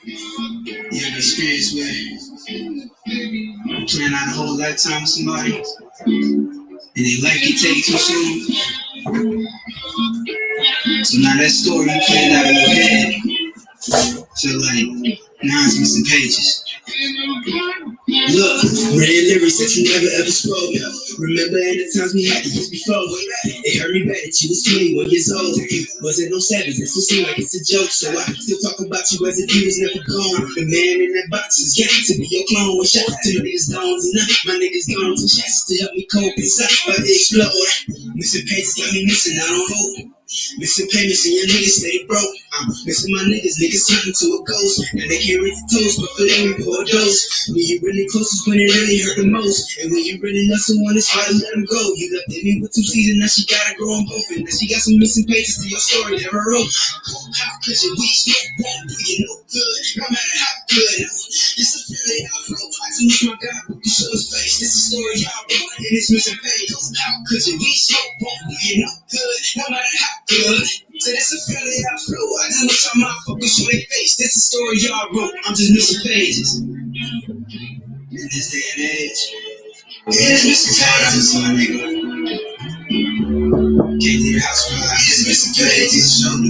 You have experience where you plan out a whole lifetime with somebody and their life can take too soon. So now that story you planned out in your head feel like 9 missing pages. Look, red lyrics that you never ever spoke. Remember in the times we had to use before. It hurt me bad that you was 21 years old. Wasn't no savage, it still seemed like it's a joke. So I still talk about you as if you was never gone. The man in that box is got to be your clone. One shot to the niggas dogs and now my niggas gone. 2 shots to help me cope inside, but they explode. Missing pages got me missing, I don't hope. Missing payments and your niggas stay broke. I'm missing my niggas turning to a ghost. Now they can't reach the toes, but for them we pour a dose. When you really close is when it really hurt the most. And when you really love someone, it's hard to let them go. You left me with 2 seasons, now she gotta grow them both. And now she got some missing pages to your story never wrote. How could you reach me? Won't do you no good, no matter how good. It's a feeling I flow. I just wish my God could show his face. This is a story y'all wrote, and it's missing pages. How could you reach me? Won't do you no good, no matter how good. So this a feeling I flow. I just wish I might focus on their face. This is a story y'all wrote. I'm just missing pages. In this day and age, it's missing pages, my nigga. Can't leave the house without it's missing pages. Show me.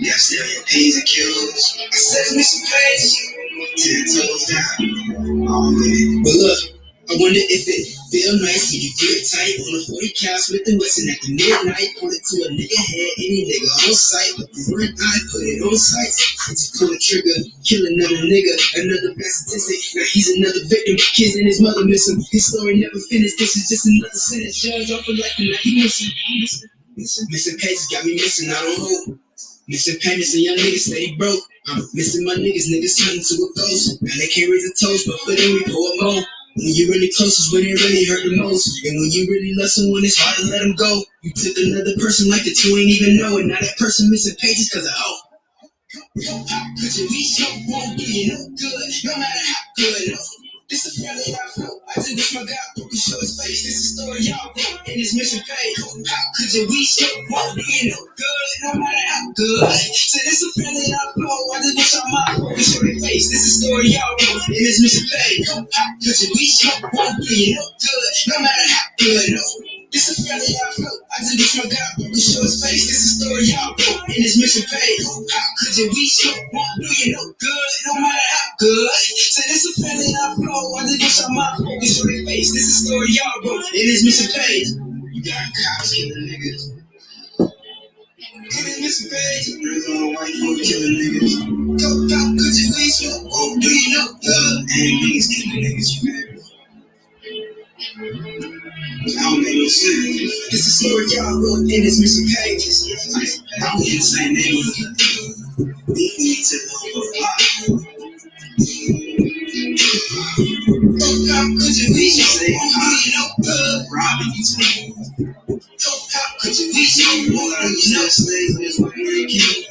Yeah, still your P's and Q's. I said it's missing pages. 10 toes down. Oh man. But look, I wonder if it feel nice when you get tight on a 40 cal Smith & Wesson at the midnight. Point it to a nigga head, any nigga on sight. But the front eye, put it on sight. I just pull the trigger, kill another nigga, another bad statistic. Now he's another victim, kids and his mother miss him. His story never finished, this is just another sentence. Judge off for life and now he missing. Missing pages got me missing, I don't hope. Missing payments and young niggas stay broke. I'm missing my niggas turning to a ghost. Now they can't raise a toast, but for them we pour a more. When you really close is when it really hurt the most. And when you really love someone, it's hard to let them go. You took another person like that you ain't even know. And now that person missing pages cause of hoe. Cause your reach won't be no good, no matter how good. This a family I flow. I just wish my God could show his face. This is a story y'all wrote and it's missing page. How could your reach won't be no good, no matter how good. So this a family I flow. I just wish my God could show their face. This is a story y'all wrote and it's missing page. How could your reach won't be no good, no matter how good. This is family I flow. I just wish my God could show his face. This is a story y'all wrote and it's missing page. How could your reach won't be no good, no matter how good. So this a family I flow. I just wish I might focus on their face. This is a story y'all wrote, and it's missing page. You got cops killing niggas. And it's missing page. There's all white folk killing niggas. Go out, could you please won't do you no good. And niggas killing niggas, you hear? I don't make no sense. This is a story y'all wrote, and it's missing pages. I don't even say names. We need to know. How could you reach me? Say, you no good. Robbing you too. How could you reach me? You know, slave with his white man king.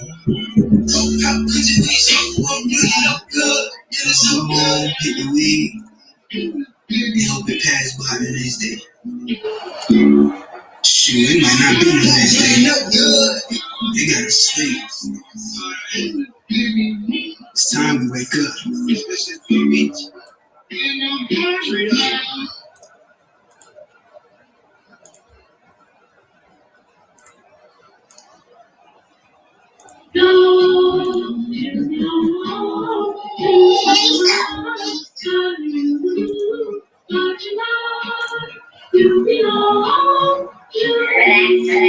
How could you reach me? You no good. It was so good. Hit the weed. They hope it passed by the next day. Shoot, it might not be the next day. No good. They gotta sleep. It's time we wake up.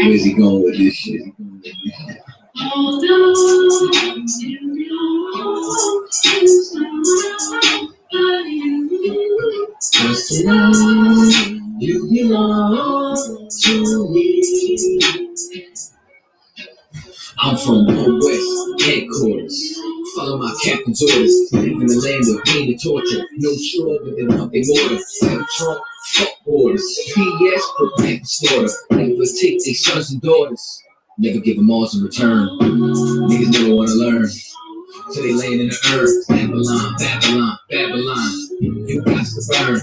Where's he going with this shit? You belong to me. I'm from the West headquarters. Follow my captain's orders. Live in the land of pain and torture. No stronger than nothing order. Trump, fuck borders. PS, prepare for slaughter. Never take their sons and daughters. Never give them all in return. Niggas never wanna learn. So they laying in the earth. Babylon, Babylon, Babylon. You got to burn.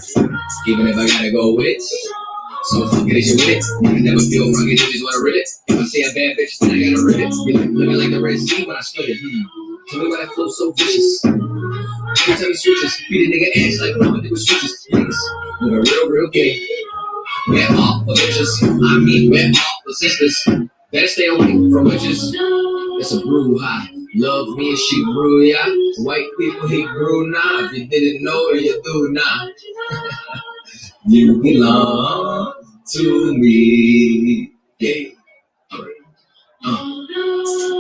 Even if I gotta go with it. So fuck it, is you with it? Niggas never feel rugged, you just wanna rid it. If I say a bad bitch, then I gotta rid it. You looking like the Red Sea when I split it. Tell me why that flow so vicious. Every time you switches, beat a nigga ass like mama nigga switches. Niggas, with a real gay. We're all for bitches. I mean, we're all for sisters. Better stay away from witches. It's a brew high. Love me and she brew, yeah. White people, he brew now. If you didn't know, you do now. You belong to me. Yeah.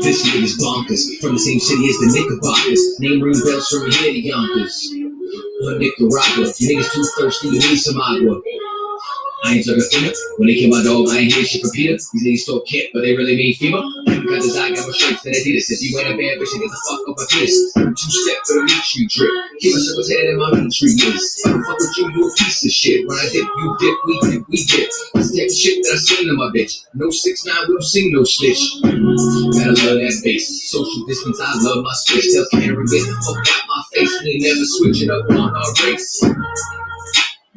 This nigga's bonkers. From the same city as the Knickerbockers. Name ring bells from here to Yonkers. Or Nicaragua. You niggas too thirsty, you need some agua. I ain't talking FEMA. When they kill my dog, I ain't hear shit from Peter. These niggas talk kit, but they really mean FEMA. Because I got my shirts that Adidas. If you ain't a bad bitch, then get the fuck up my fist. Two-step for the meat tree drip. Keep my circles head in my meat tree list. Fuck with you, you a piece of shit. When I dip, you dip, we dip, we dip. This type of shit that I seen in my bitch. No 6ix9ine, we don't sing no snitch. Gotta love that bass. Social distance, I love my space. Tell Karen, get the fuck out my face. We ain't never switching up on our race.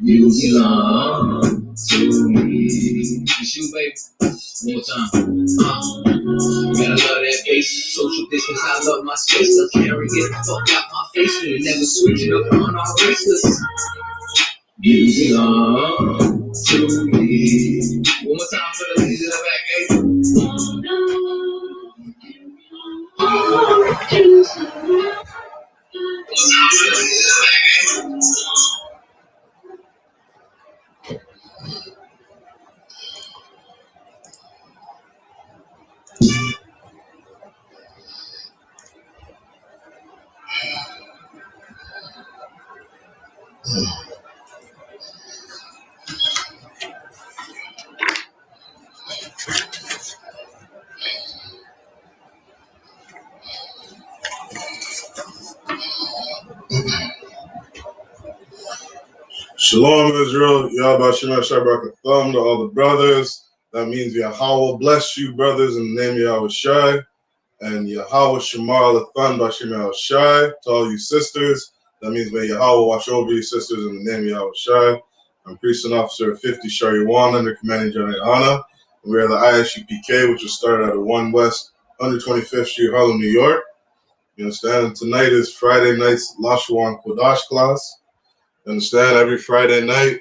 You belong to me. It's you, baby. One more time. Gotta love that bass. Social distance, I love my space. Tell Karen, get the fuck out my face. We ain't never switching up on our races. You belong to me. One more time for the ladies in the back, baby. Shalom, Israel. Yahweh Shema Shabrak Thumb to all the brothers. That means Yahweh bless you, brothers, in the name of Yahweh Shai. And Yahweh Shemar Lathan Bashim Yahweh Shai to all you sisters. That means may Yahweh watch over you, sisters, in the name of Yahweh Shai. I'm Priest and Officer of 50 Shariwan under Commanding General YAHANNA. And we are the I.S.U.P.K, which was started out of 1 West 125th Street, Harlem, New York. You understand? And tonight is Friday night's Lashawan Qadash class. You understand? Every Friday night,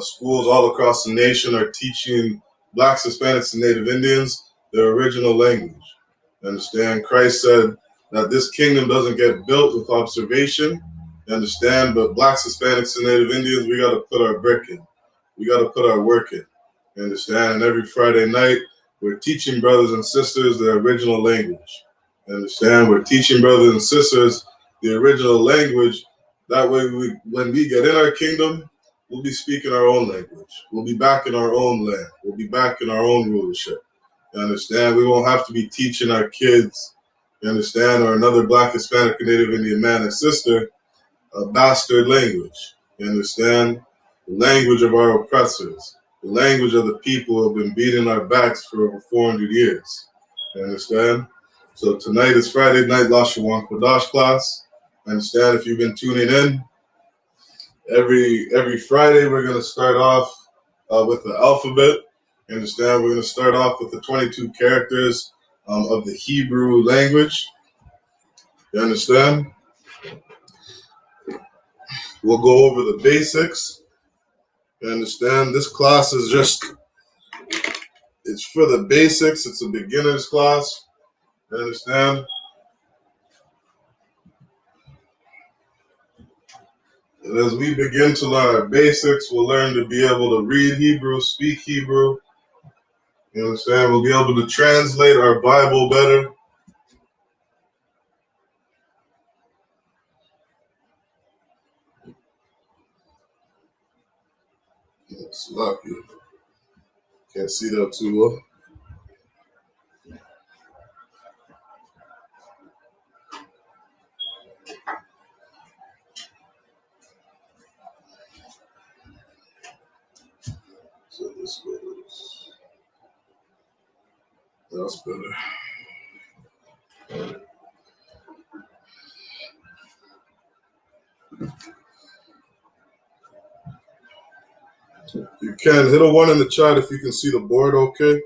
schools all across the nation are teaching Blacks, Hispanics, and Native Indians their original language. You understand? Christ said that this kingdom doesn't get built with observation. You understand? But Blacks, Hispanics, and Native Indians, we got to put our brick in. We got to put our work in. You understand? And every Friday night, we're teaching brothers and sisters their original language. You understand? We're teaching brothers and sisters the original language. That way, when we get in our kingdom, we'll be speaking our own language. We'll be back in our own land. We'll be back in our own rulership. You understand? We won't have to be teaching our kids, you understand, or another Black, Hispanic, or Native Indian man or sister a bastard language. You understand? The language of our oppressors. The language of the people who have been beating our backs for over 400 years. You understand? So tonight is Friday night Lashawan Qadash class. Understand, if you've been tuning in, every Friday we're going to start off with the alphabet. You understand, we're going to start off with the 22 characters of the Hebrew language. You understand? We'll go over the basics. You understand? This class is it's for the basics. It's a beginner's class. You understand? And as we begin to learn our basics, we'll learn to be able to read Hebrew, speak Hebrew. You understand? We'll be able to translate our Bible better. It's lucky. Can't see that too well. So this goes. That's better. You can hit a 1 in the chat if you can see the board okay.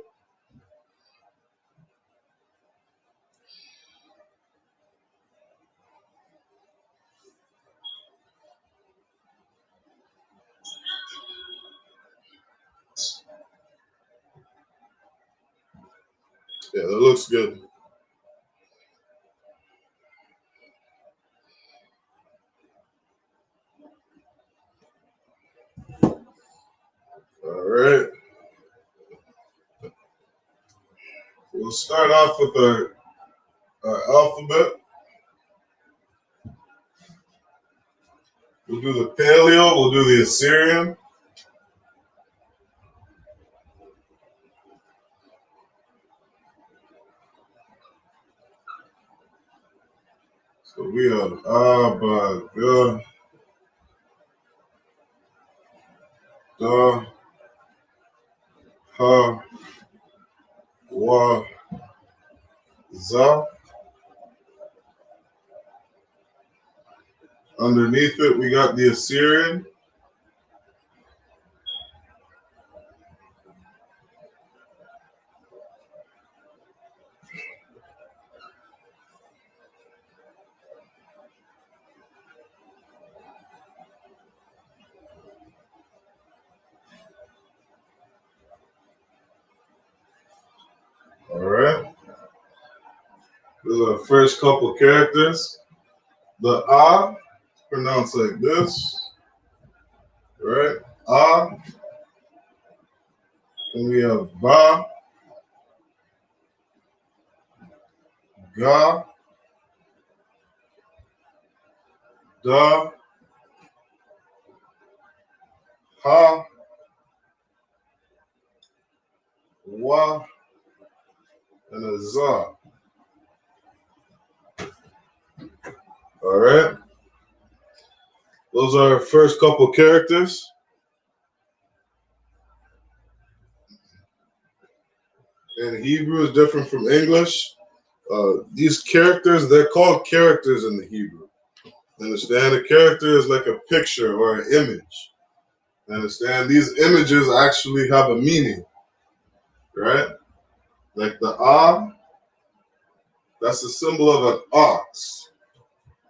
Yeah, that looks good. All right. We'll start off with our alphabet. We'll do the Paleo. We'll do the Assyrian. So we have Abba, Da, Ha, Wa, Za. Underneath it, we got the Assyrian. All right. Those are the first couple characters. The A, pronounced like this. All right. A. And we have Ba, Ga, Da, Ha, Wa, and a Za. All right. Those are our first couple characters. And Hebrew is different from English. These characters, they're called characters in the Hebrew. Understand? A character is like a picture or an image. Understand? These images actually have a meaning, right? Like the Ah, that's the symbol of an ox.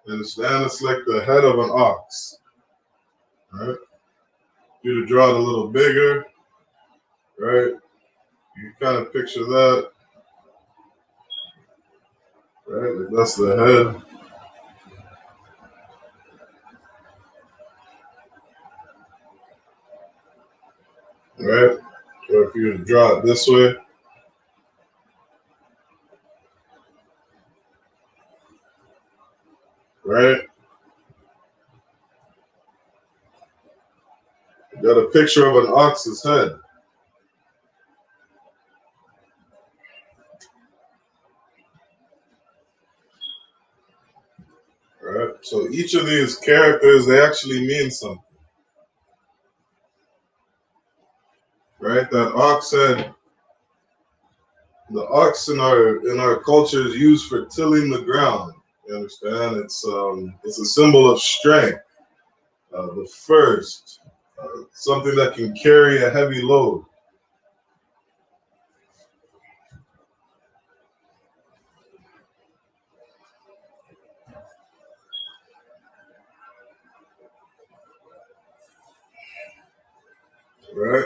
Understand? It's like the head of an ox, right? You to draw it a little bigger, right? You kind of picture that, right? Like that's the head. Right? Or if you draw it this way, right? You got a picture of an ox's head. Right? So each of these characters, they actually mean something. Right? That ox head, the ox in our culture is used for tilling the ground. You understand? It's a symbol of strength. The first, something that can carry a heavy load. Right?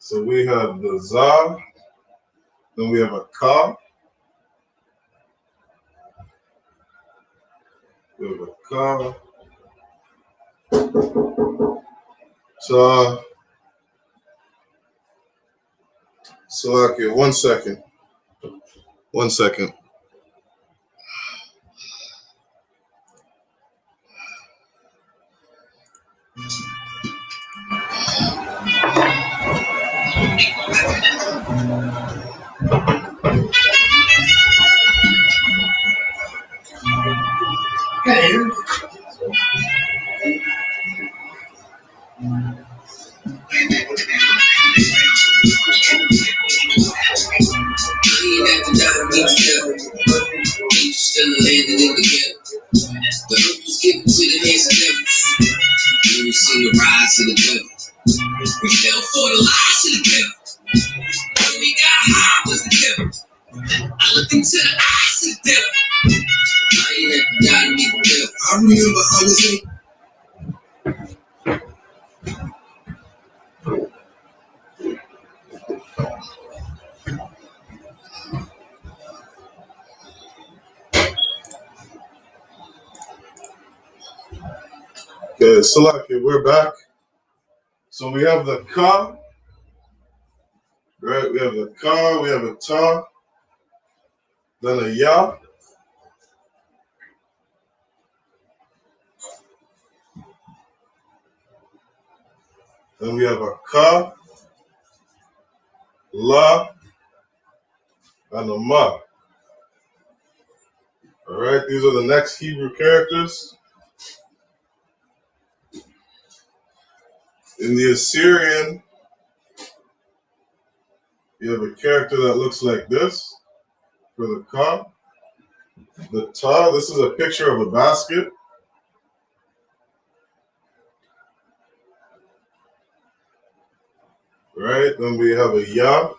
So we have the Za, then we have a Ka, we have a Ka, Ta. So okay, 1 second. 1 second. Still landed in the ghetto. The earth was given to the hands of devils. Then we seen the rise of the devil. We fell for the lies of the devil. When we got high was the devil. I looked into the eyes of the devil. I ain't have to die to meet the devil. I remember I was in Okay, Salaki, we're back. So we have the ka, right? We have the ka, we have a ta, then a ya, then we have a ka, la, and a ma. All right, these are the next Hebrew characters. In the Assyrian, you have a character that looks like this for the ka. The ta, this is a picture of a basket. Right, then we have a ya.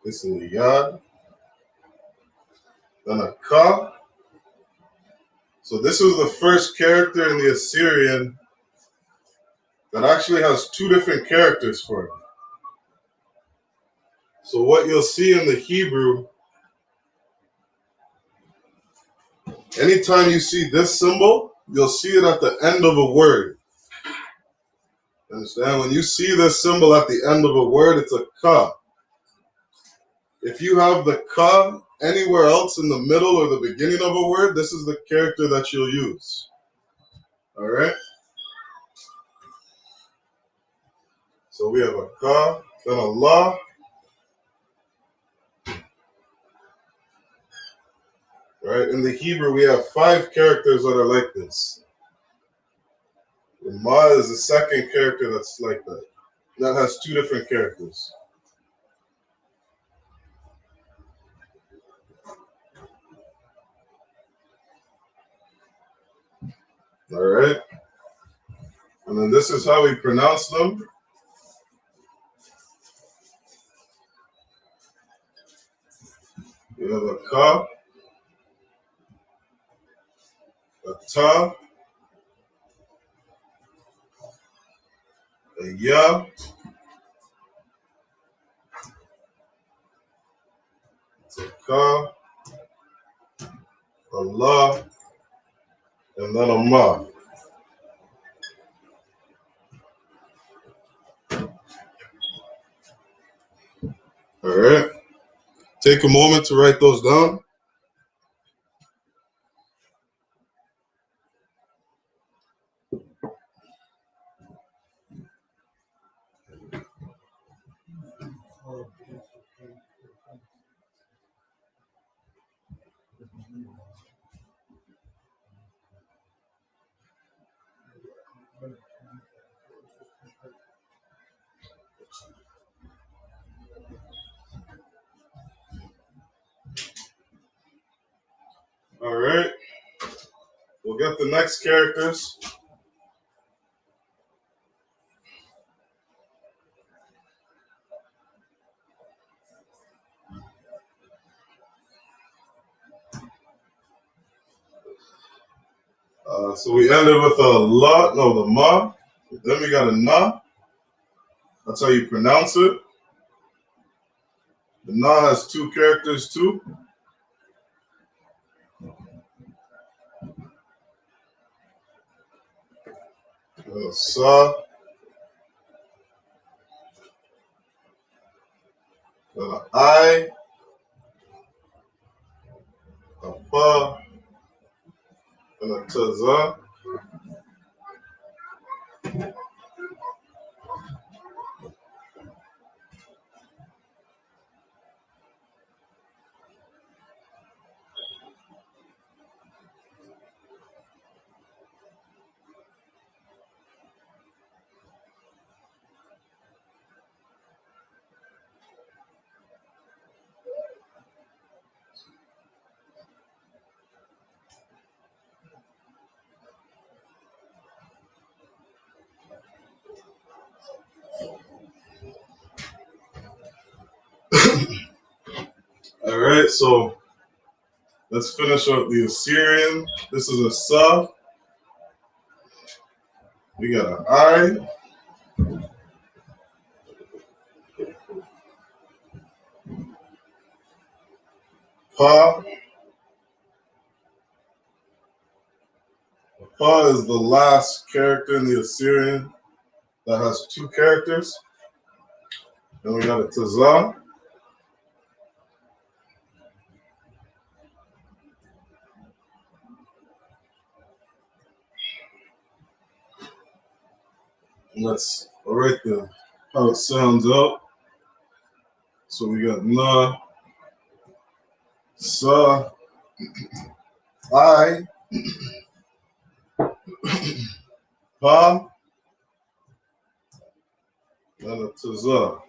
This is a yad. Then a ka. So this is the first character in the Assyrian that actually has two different characters for it. So what you'll see in the Hebrew, anytime you see this symbol, you'll see it at the end of a word. Understand? When you see this symbol at the end of a word, it's a ka. If you have the ka anywhere else in the middle or the beginning of a word, this is the character that you'll use. All right? So we have a ka, then a la. Right? In the Hebrew, we have 5 characters that are like this. The ma is the second character that's like that. That has 2 different characters. All right? And then this is how we pronounce them. We have a ka, a ta, a ya, a ka, a la, and then a ma. All right? Take a moment to write those down. All right? We'll get the next characters. So we ended with a la, no, the ma. Then we got a na. That's how you pronounce it. The na has 2 characters too. A sa, then a I, a pa, and a taza. All right, so let's finish up the Assyrian. This is a sa. We got an I, pa, Pa is the last character in the Assyrian that has two characters. Then we got a Tazah. Let's write how it sounds out. So we got Na, Sa, I, Pa, and a Tazah.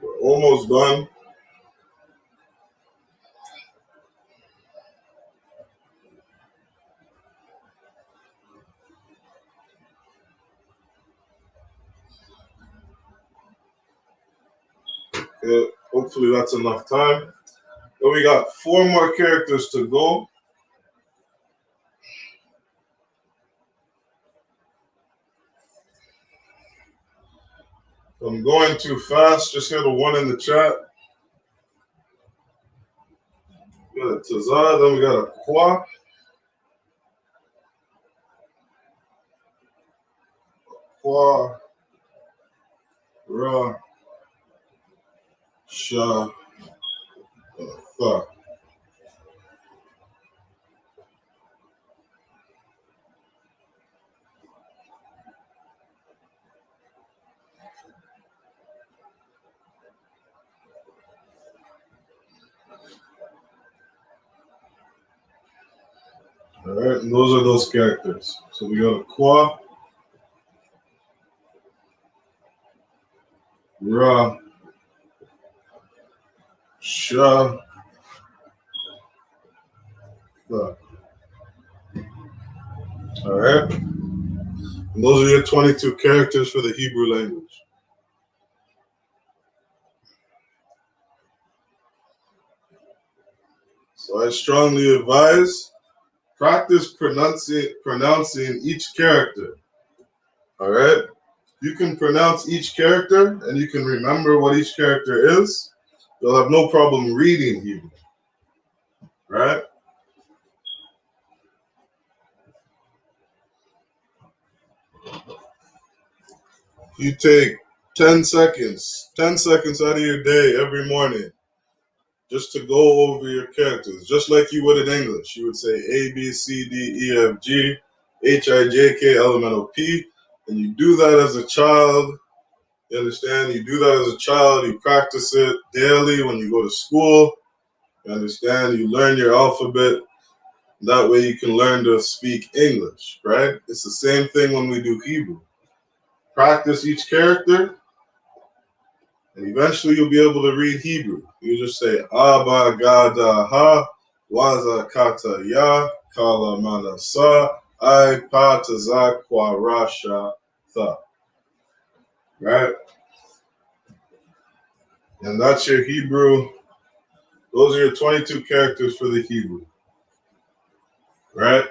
We're almost done. Yeah, hopefully that's enough time. Then we got 4 more characters to go. If I'm going too fast, just hit a 1 in the chat. We got a Tazah, then we got a Kwa. Kwa, Ra, Sha, Tha. All right, and those are those characters. So we got a Kwa, Ra, Sha, Tha. All right, and those are your 22 characters for the Hebrew language. So I strongly advise practice pronouncing each character. All right, you can pronounce each character and you can remember what each character is. You'll have no problem reading Hebrew. Right? You take 10 seconds out of your day every morning just to go over your characters, just like you would in English. You would say A, B, C, D, E, F, G, H, I, J, K, L, M, N, O, P. And you do that as a child. You understand? You do that as a child. You practice it daily when you go to school. You understand? You learn your alphabet. That way you can learn to speak English, right? It's the same thing when we do Hebrew. Practice each character, and eventually you'll be able to read Hebrew. You just say Abba Gada Ha Waza Kata Ya Kala Manasa I Pataza Rasha Tha. Right? And that's your Hebrew. Those are your 22 characters for the Hebrew. Right?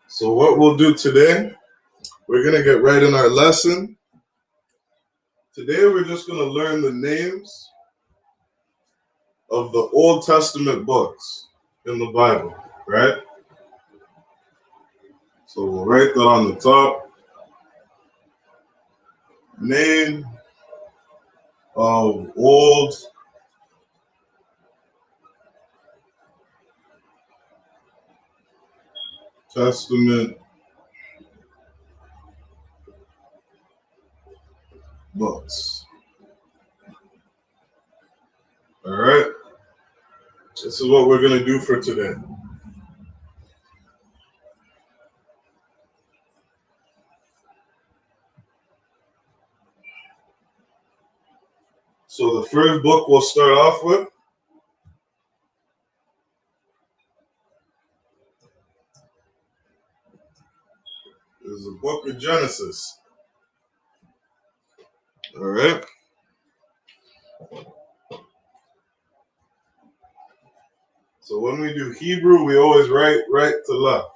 So what we'll do today, we're going to get right in our lesson. Today we're just going to learn the names of the Old Testament books in the Bible, right? So we'll write that on the top. Name of Old Testament books. All right? This is what we're going to do for today. So the first book we'll start off with is the book of Genesis. All right. So when we do Hebrew, we always write right to left.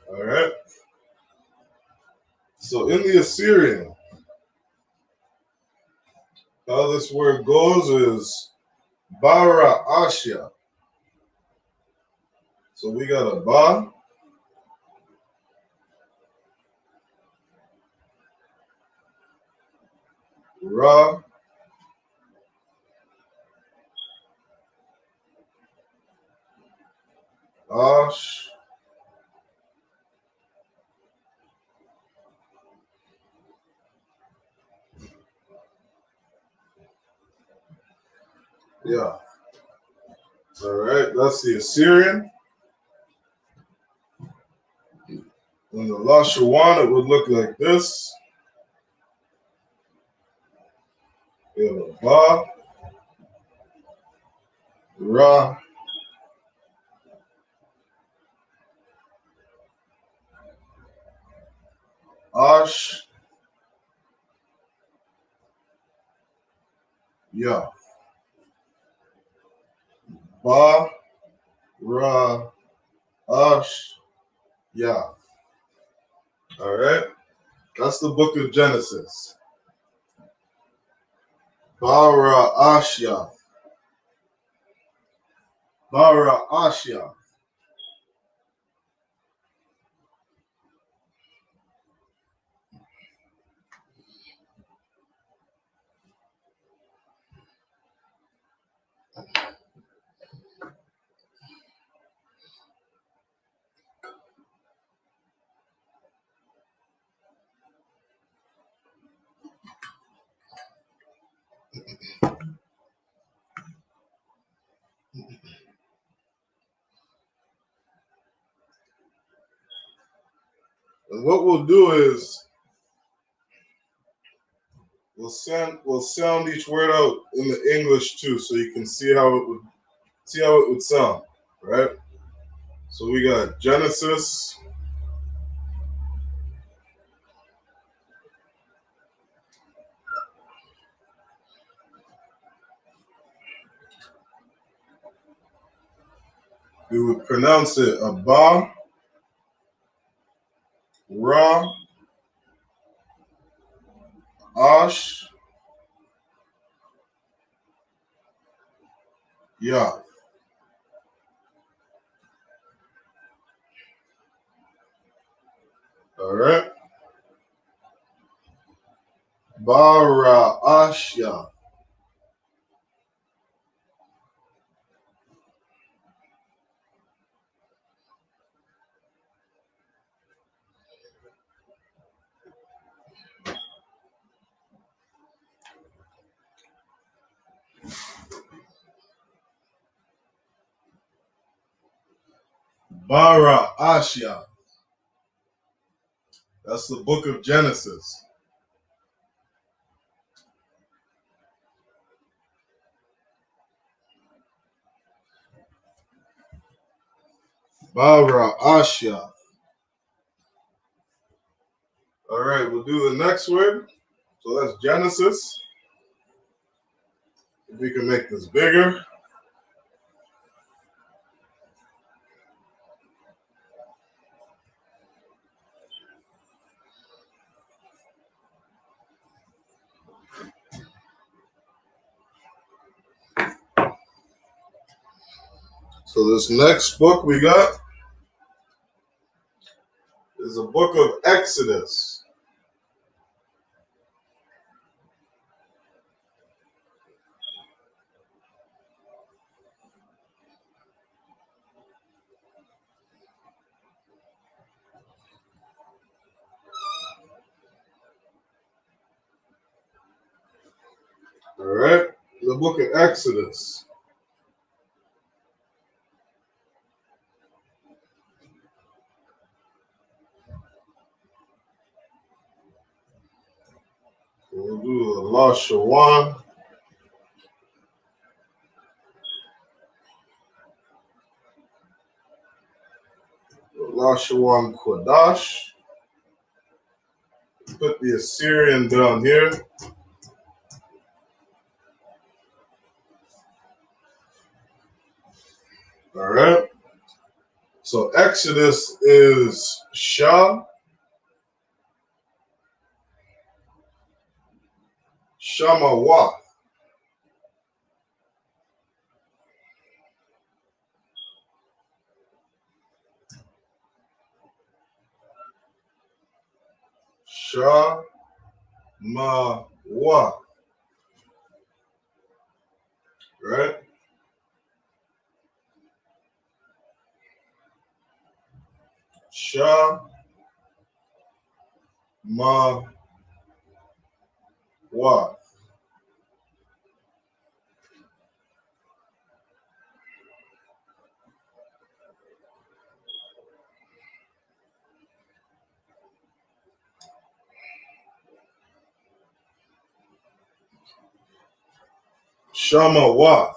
All right. So in the Assyrian, how this word goes is Bara Ashya. So we got a Ba, Ra, Ash, yeah. All right, that's the Assyrian. In the Lashawan, it would look like this. We have a Ba, Ra, Ash, Ya. Ba, Ra, Ash, Ya. All right, that's the book of Genesis. Bara Ashya. Bara Ashya. And what we'll do is we'll sound each word out in the English too, so you can see how it would sound, right? So we got Genesis, we would pronounce it Abba, Ra, Ash, Ya. All right? Bara Ashya. Bara Ashya. That's the book of Genesis. Bara Ashya. All right, we'll do the next word. So that's Genesis. If we can make this bigger. So this next book we got is a book of Exodus. All right, the book of Exodus. We'll do the Lashawan. Lashawan Qadash. Put the Assyrian down here. All right. So Exodus is Shamawath. Shamawath. Right? Shamawath. Shamawath.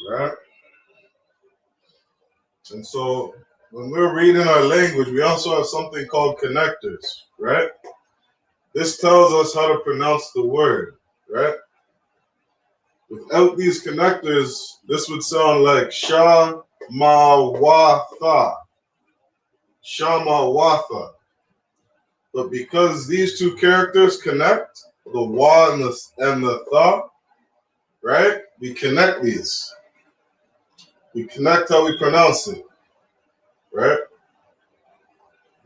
Right? And so when we're reading our language, we also have something called connectors, right? This tells us how to pronounce the word, right? Without these connectors, this would sound like Shamawatha. Shamawatha. But because these two characters connect, the wa and the tha, right? We connect these. We connect how we pronounce it, right?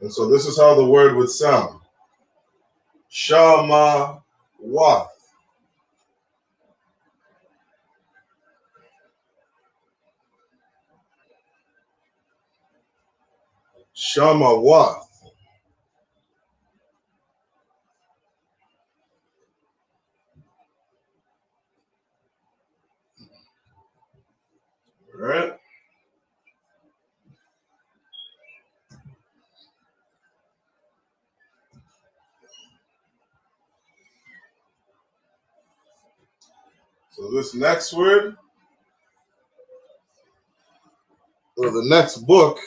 And so this is how the word would sound. Shamawath. Shamawath. Right? So this next word, or the next book,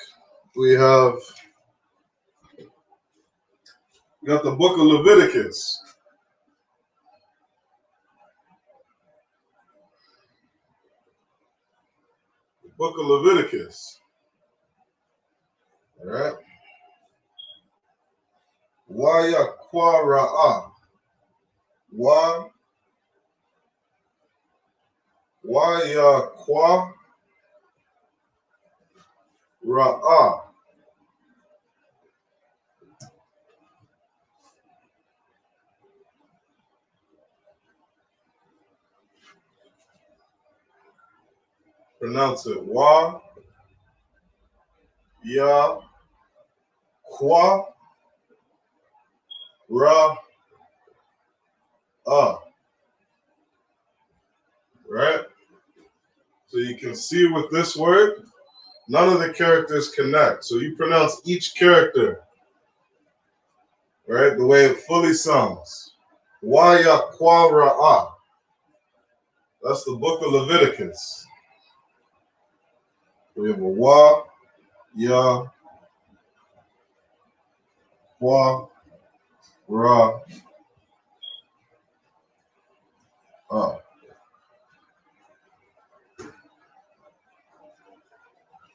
we got the book of Leviticus. The book of Leviticus. All right? Wayakwa Wayakwa Ra'ah. Pronounce it Wa Ya Kwa Ra'ah. Right? So you can see with this word, none of the characters connect. So you pronounce each character, right, the way it fully sounds. Wayakwa Ra'ah. That's the book of Leviticus. We have a Wa, Ya, Kwa, Ra,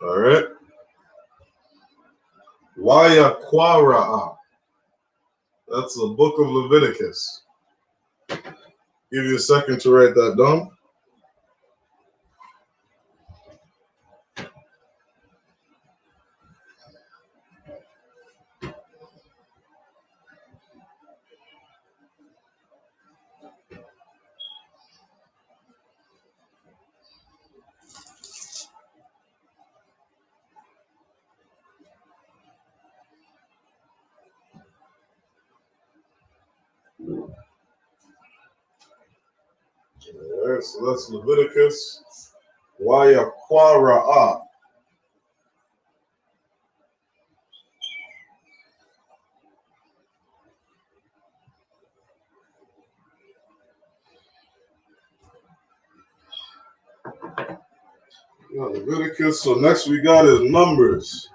All right. Waya Quara. That's the book of Leviticus. Give you a second to write that down. right, so that's Leviticus. Wayakwara'a. Leviticus. So next we got is Numbers.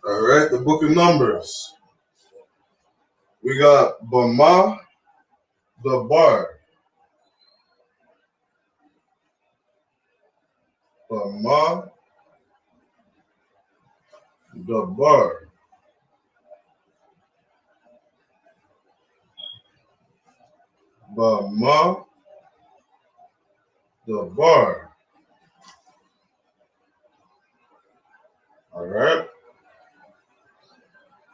All right, the book of Numbers. We got Bama Dabar. Bama Dabar. Bama Dabar. All right.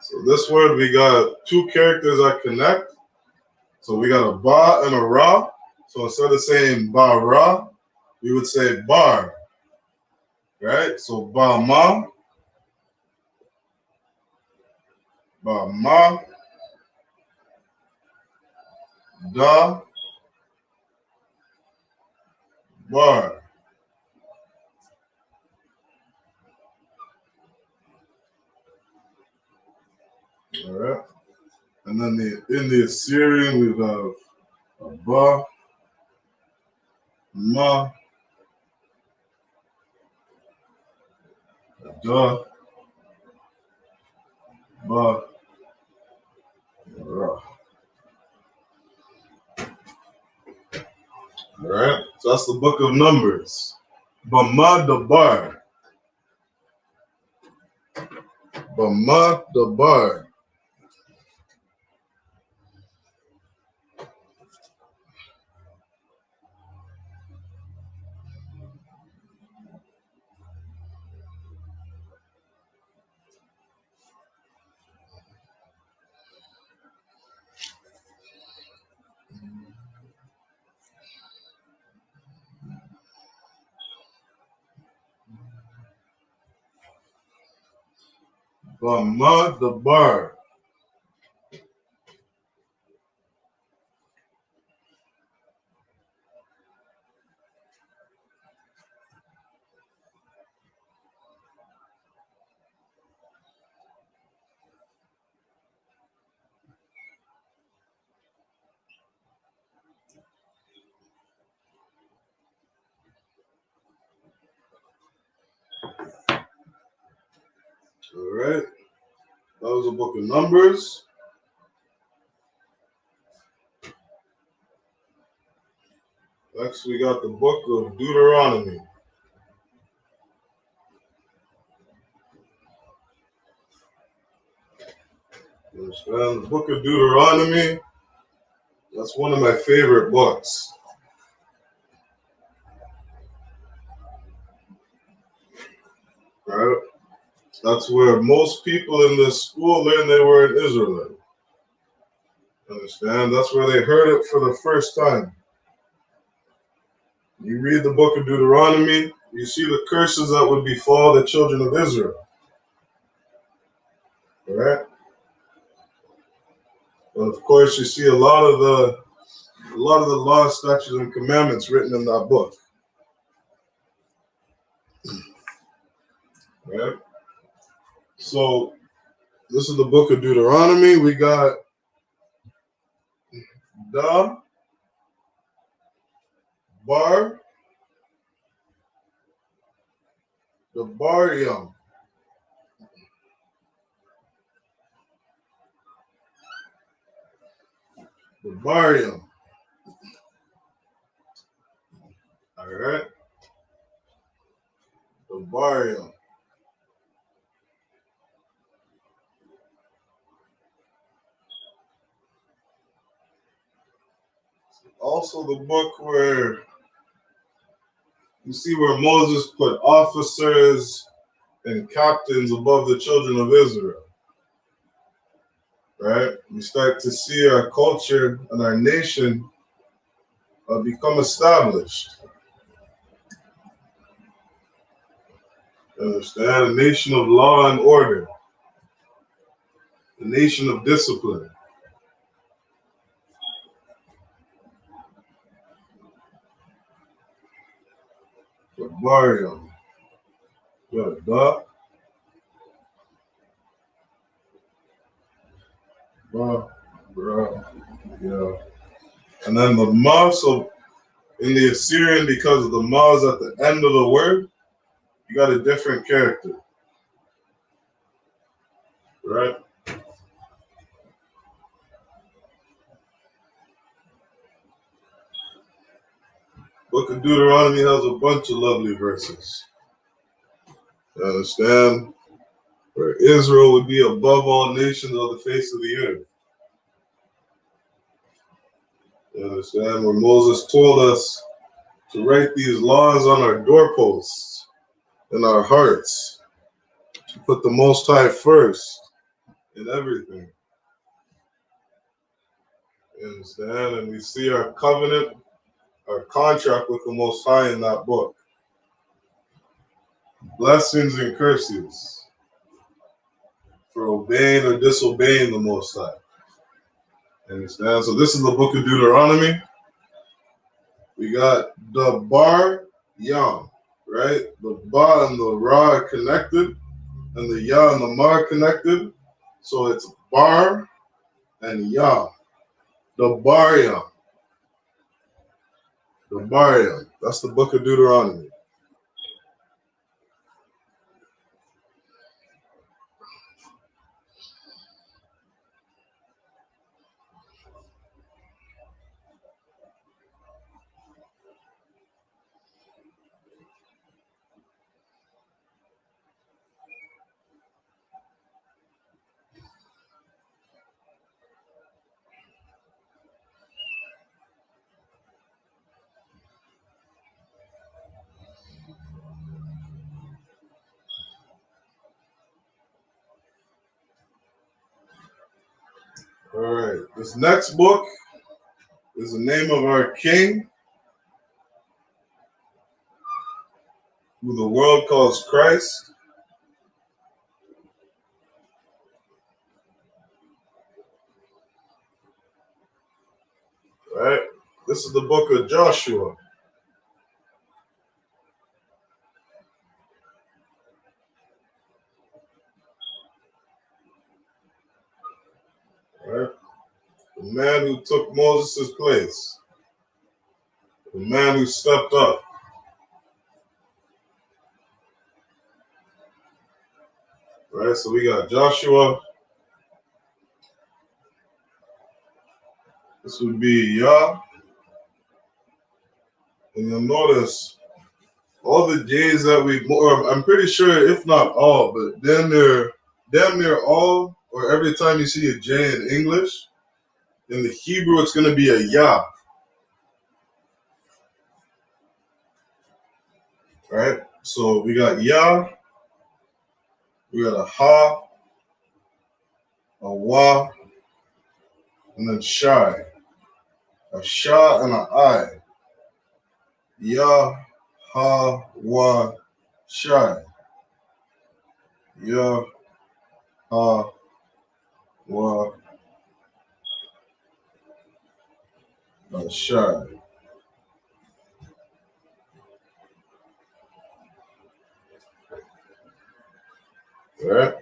So this word, we got two characters that connect. So we got a ba and a ra. So instead of saying ba ra, we would say bar. Right? So ba ma, da, bar. All right. And then in the Assyrian, we have a ba, ma, da, ba, ra. All right. So that's the book of Numbers. Bama Dabar. Bama Dabar. Bama Dabar. All right. That was the book of Numbers. Next, we got the book of Deuteronomy. Understand? The book of Deuteronomy, that's one of my favorite books. Right? That's where most people in this school learned they were an Israelite. Understand? That's where they heard it for the first time. You read the book of Deuteronomy, you see the curses that would befall the children of Israel. Right? And of course, you see a lot of the laws, statutes, and commandments written in that book. Right? So this is the book of Deuteronomy. We got Da, Bar, the Barium. The Barium. All right. The Barium. Also the book where you see where Moses put officers and captains above the children of Israel. Right? We start to see our culture and our nation become established. You understand? A nation of law and order. the nation of discipline. Barbarian. Good, duh. Bro. Yeah. And then the ma, so in the Assyrian, because of the ma is at the end of the word, you got a different character. Right? Book of Deuteronomy has a bunch of lovely verses. You understand? Where Israel would be above all nations on the face of the earth. You understand? Where Moses told us to write these laws on our doorposts, in our hearts, to put the Most High first in everything. You understand? And we see our covenant, our contract with the Most High in that book. Blessings and curses for obeying or disobeying the Most High. You understand? So this is the book of Deuteronomy. We got the bar yam, right? The ba and the ra are connected, and the ya and the ma are connected. So it's bar and yam. The bar yam. The bar yam. That's the book of Deuteronomy. All right. This next book is the name of our king, who the world calls Christ. Right? This is the book of Joshua. Right? The man who took Moses' place. The man who stepped up. Right? So we got Joshua. This would be Yah. And you'll notice all the J's that I'm pretty sure, if not all, but damn near all, or every time you see a J in English, in the Hebrew it's going to be a Yah. Right? So we got Yah, we got a Ha, a Wa, and then Shai. A Sha and an I. Yah, Ha, Wa, Shai. Yah, Ha, Wa, Shai. Right?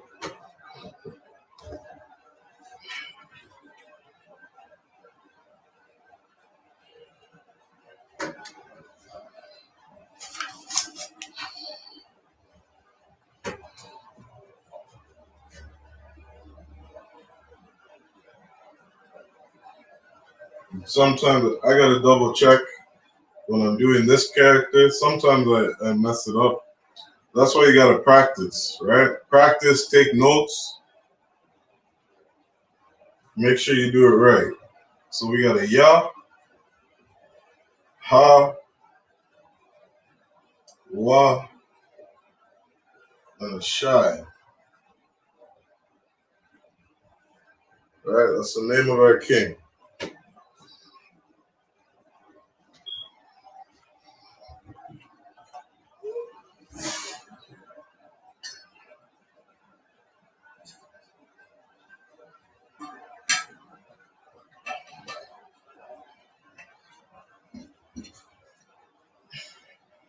Sometimes I gotta double check when I'm doing this character. Sometimes I mess it up. That's why you gotta practice, right? Practice, take notes, make sure you do it right. So we got a Yah, Ha, Wa, and a Shai. Right? That's the name of our king.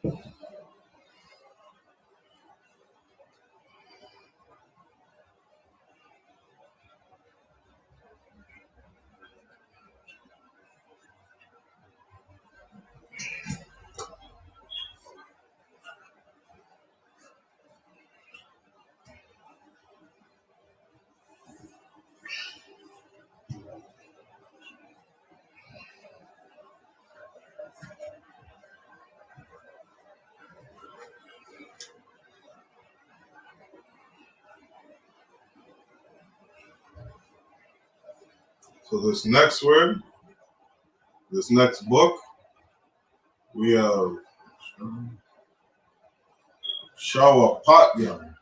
So this next word, this next book, we have Shawapatya.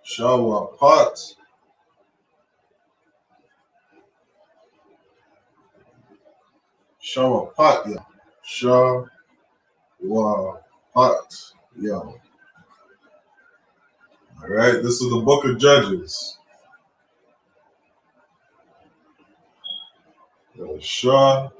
Shawapatya. Shawapatya. Shawapatya. All right, this is the book of Judges. Shawapatya.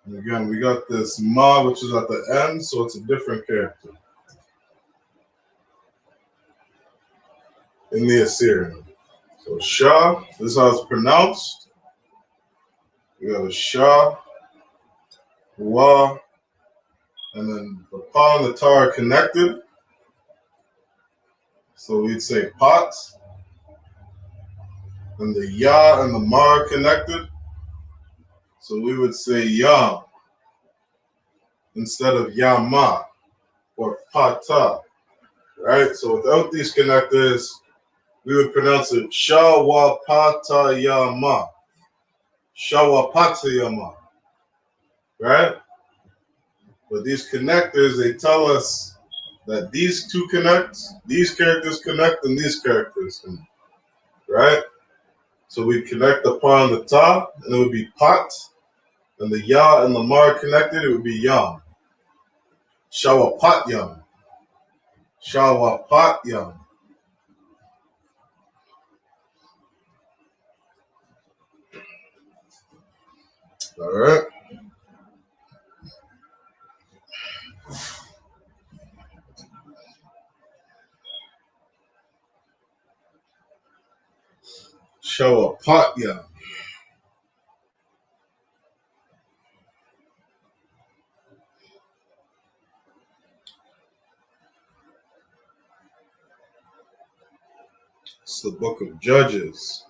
And again, we got this ma, which is at the end, so it's a different character in the Assyrian. So Shah, this is how it's pronounced. We got a Shah, Wa, and then the Pa and the Ta are connected. So we'd say Pat, and the Ya and the Ma are connected. So we would say Ya instead of Yama or Pata, right? So without these connectors, we would pronounce it Shawapatayama. Shawapatayama, right? But these connectors, they tell us that these two connect, these characters connect, and these characters connect, right? So we connect the Pa and the Ta, and it would be Pat, and the Ya and the Ma connected, it would be Yam. Shawapatyam. Shawapatyam. All right. Shawapatyam. It's the book of Judges.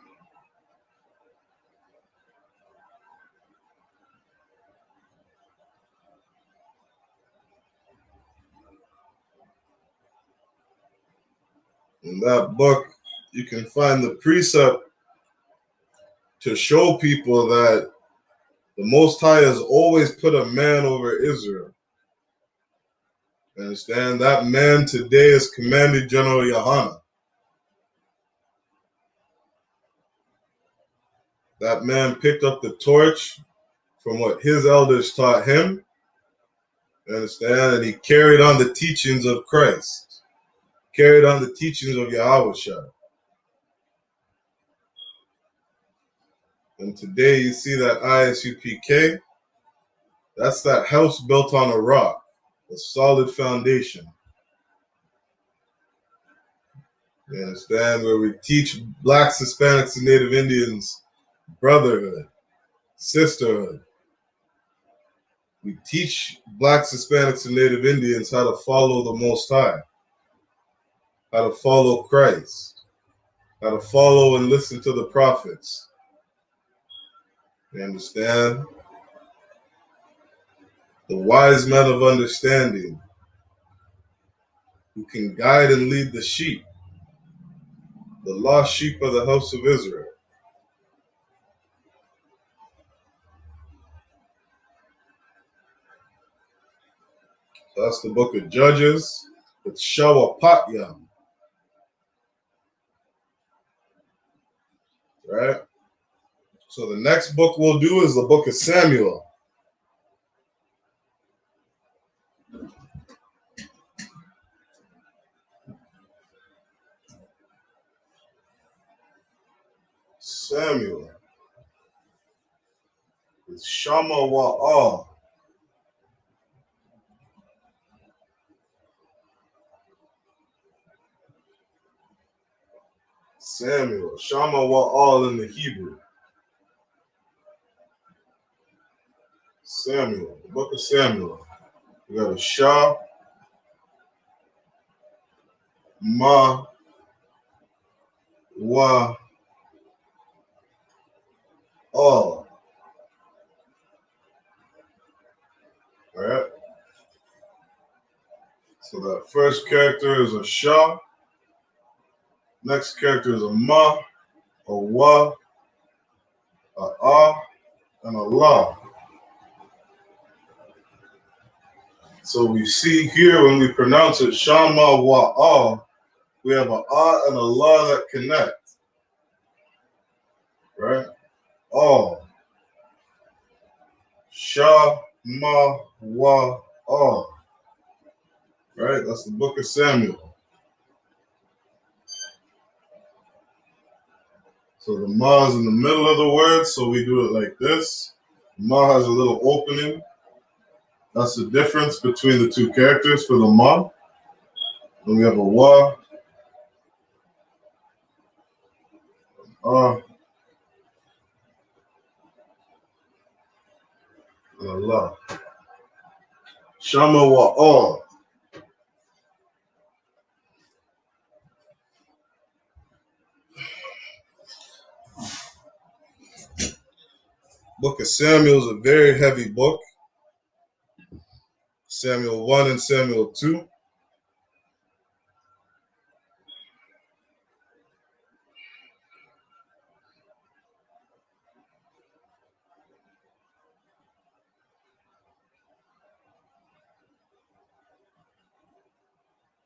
In that book, you can find the precept to show people that the Most High has always put a man over Israel. You understand? That man today is Commanding General YAHANNA. That man picked up the torch from what his elders taught him. You understand? And he carried on the teachings of Christ, carried on the teachings of Yahweh. And today you see that I.S.U.P.K, that's that house built on a rock, a solid foundation. You understand? Where we teach blacks, Hispanics, and Native Indians brotherhood, sisterhood. We teach blacks, Hispanics, and Native Indians how to follow the Most High, how to follow Christ, how to follow and listen to the prophets. You understand? The wise men of understanding who can guide and lead the sheep, the lost sheep of the house of Israel. So that's the book of Judges. It's Shawapatyam, right? So the next book we'll do is the book of Samuel. Samuel. It's Shama Wa'al. Samuel. Shama Wa'al in the Hebrew. Samuel. The book of Samuel. We got a Shah, Ma, Wa, All. Alright? So that first character is a Shah. Next character is a Ma, a Wa, a Ah, and a La. So we see here when we pronounce it Shama Wa'al, we have a Ah and a La that connect. Right? All. Shama Wa'al. Right? That's the book of Samuel. So the Ma is in the middle of the word, so we do it like this. Ma has a little opening. That's the difference between the two characters for the Ma. Then we have a Wa, and a La. Shama Wa'al. Book of Samuel is a very heavy book. Samuel 1 and Samuel 2.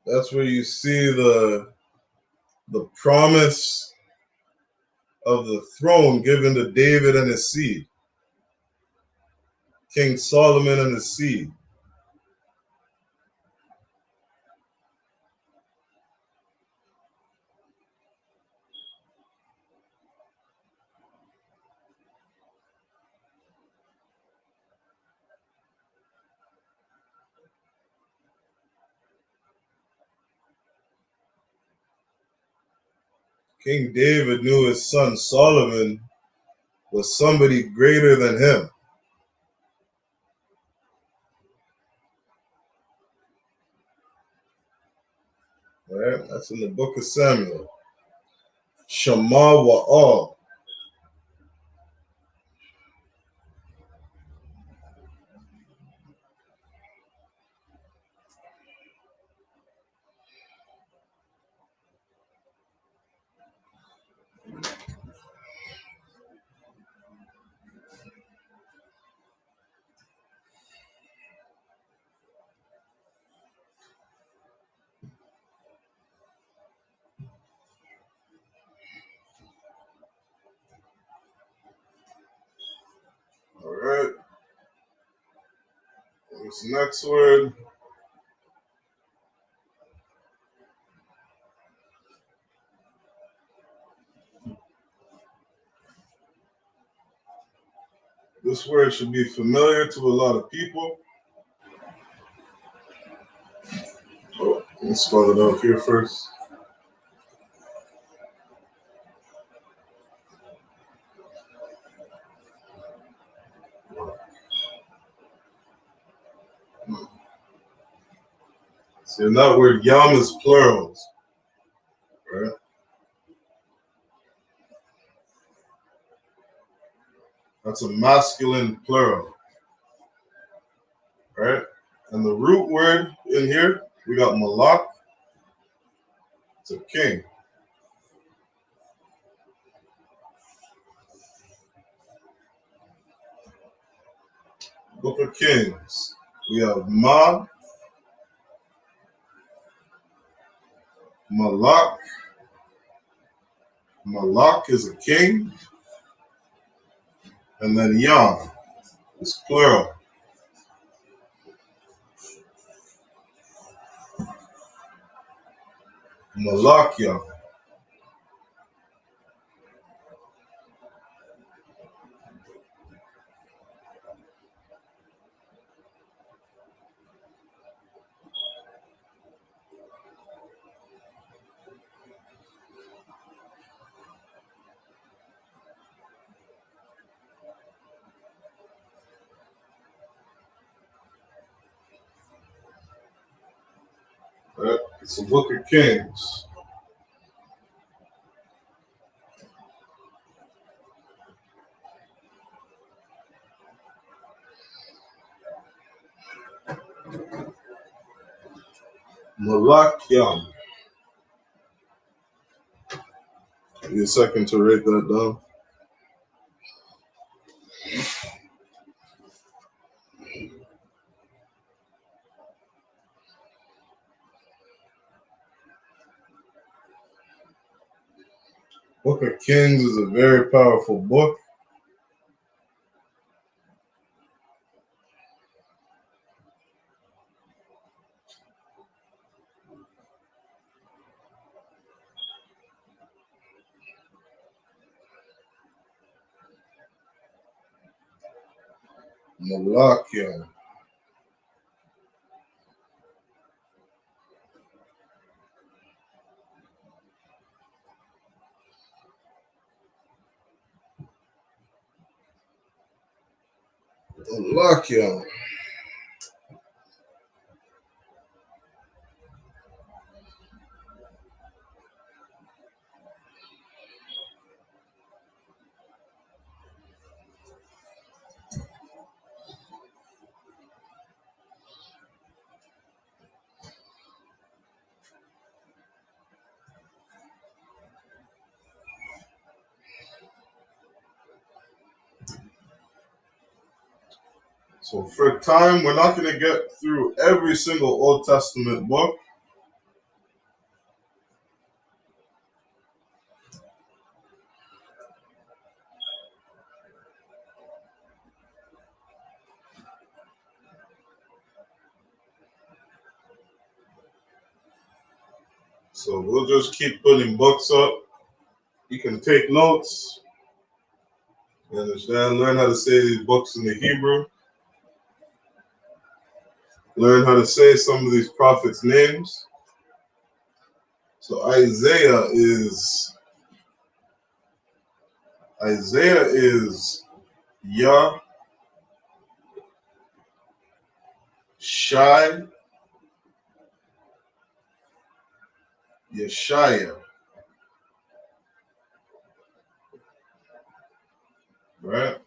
That's where you see the promise of the throne given to David and his seed, King Solomon and his seed. King David knew his son Solomon was somebody greater than him. Right? That's in the book of Samuel. Shama Wa'al. All right. This next word. This word should be familiar to a lot of people. Oh, let me spell it out here first. See, in that word, yam is plurals. Right? That's a masculine plural. Right? And the root word in here, we got malak. It's a king. Book of Kings. We have Ma, Malak. Malak is a king. And then Yam is plural. Malak Yam. Right? It's the Book of Kings. Malak Yam. Give me a second to write that down. Book of Kings is a very powerful book. Malak Yam. Malak Yam. So for time, we're not going to get through every single Old Testament book. So we'll just keep putting books up. You can take notes. You understand? Learn how to say these books in the Hebrew. Learn how to say some of these prophets' names. So Isaiah is Yah, Shai, Yeshaya, right?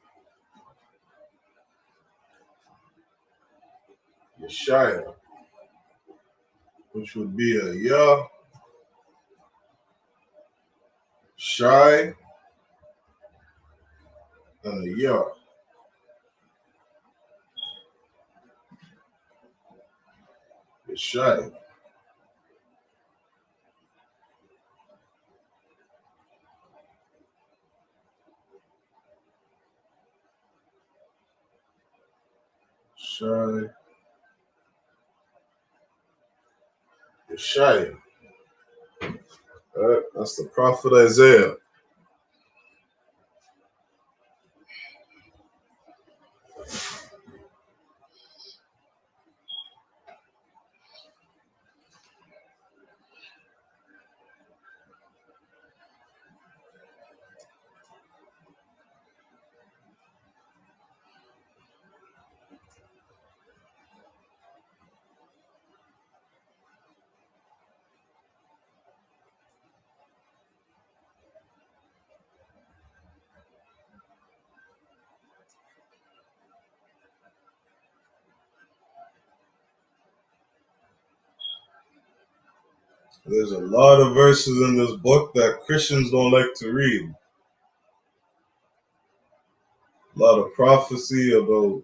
Yeshaya, which would be a Yah, Shai, and a Yah. Yeshaya. Shai, Yeshaya. Right? That's the prophet Isaiah. There's a lot of verses in this book that Christians don't like to read. A lot of prophecy about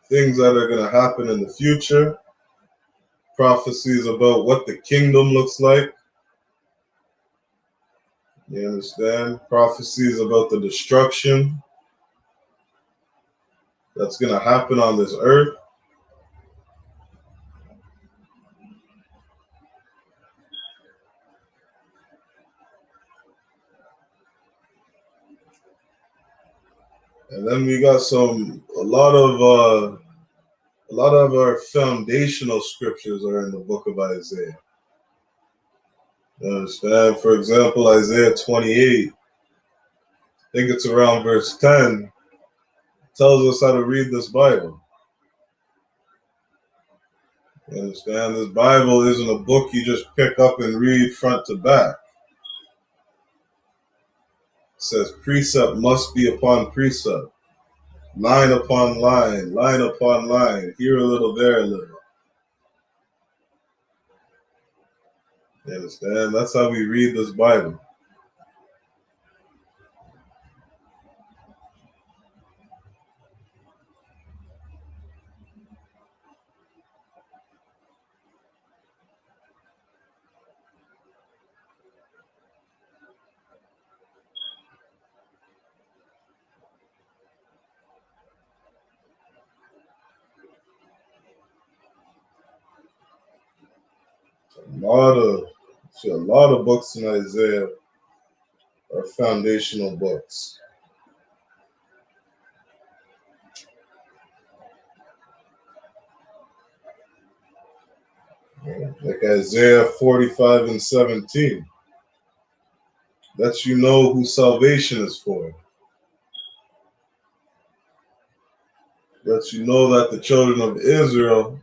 things that are going to happen in the future. Prophecies about what the kingdom looks like. You understand? Prophecies about the destruction. that's going to happen on this earth. And then we got a lot of our foundational scriptures are in the book of Isaiah. You understand? For example, Isaiah 28, I think it's around verse 10, tells us how to read this Bible. You understand? This Bible isn't a book you just pick up and read front to back. It says precept must be upon precept, line upon line, line upon line, here a little, there a little. You understand? That's how we read this Bible. A lot of books in Isaiah are foundational books. Like Isaiah 45 and 17. Lets you know who salvation is for. Lets you know that the children of Israel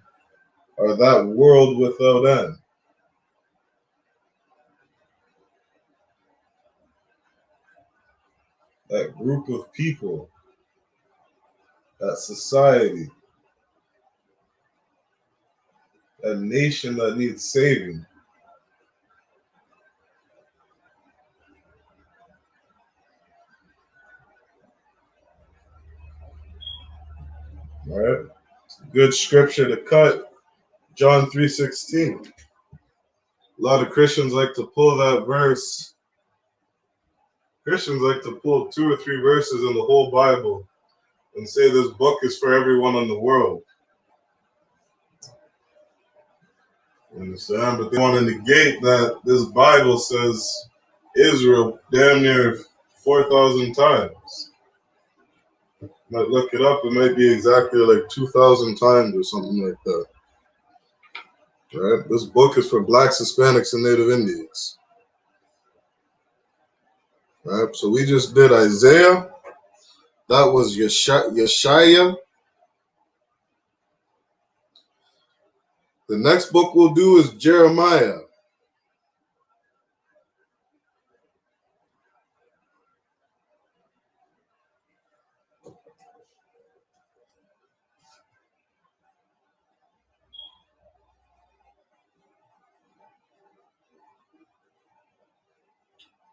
are that world without end. That group of people, that society, that nation that needs saving. All right? It's a good scripture to cut. John 3:16. A lot of Christians like to pull that verse. Christians like to pull 2 or 3 verses in the whole Bible and say this book is for everyone in the world. You understand? But they want to negate that this Bible says Israel damn near 4,000 times. Might look it up, it might be exactly like 2,000 times or something like that. Right? This book is for Blacks, Hispanics, and Native Indians. Right? So we just did Isaiah. That was Yeshaya. The next book we'll do is Jeremiah.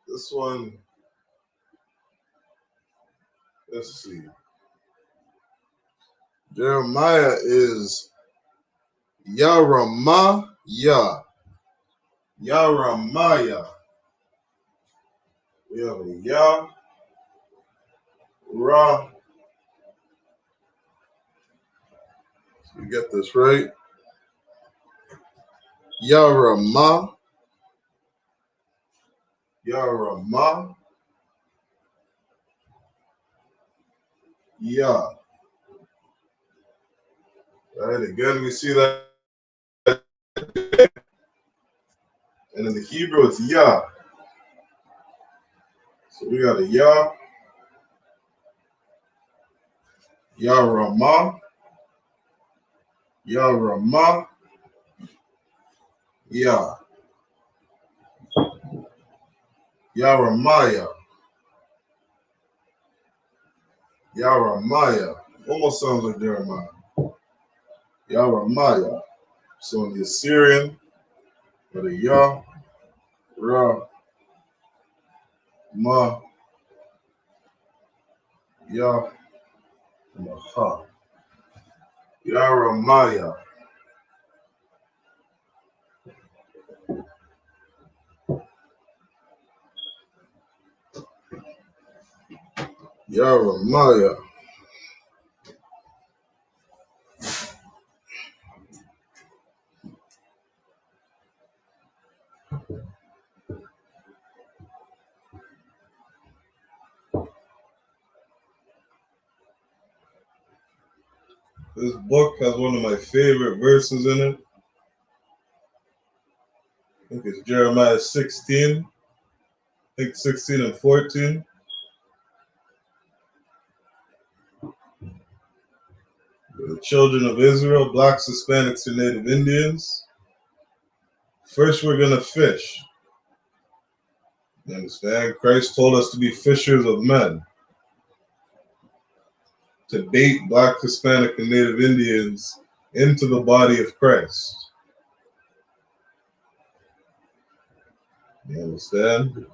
This one, let's see. Jeremiah is Yaramaya. Yaramaya. We have a Ra. You get this right. Yarama. Yarama. Ya. Right, again, we see that. And in the Hebrew, it's Ya. So we got a Yarama. Yarama. Ya. Yaramaya. Yaramaya. Almost sounds like Jeremiah. Yaramaya. So in the Assyrian, with a Ya, Ra, Ma, Ya, and a Ha. Yaramaya. Yaramaya. This book has one of my favorite verses in it. I think it's Jeremiah 16. I think 16 and 14. The children of Israel, blacks, Hispanics, and Native Indians. First, we're going to fish. You understand? Christ told us to be fishers of men. To bait black, Hispanic, and Native Indians into the body of Christ. You understand?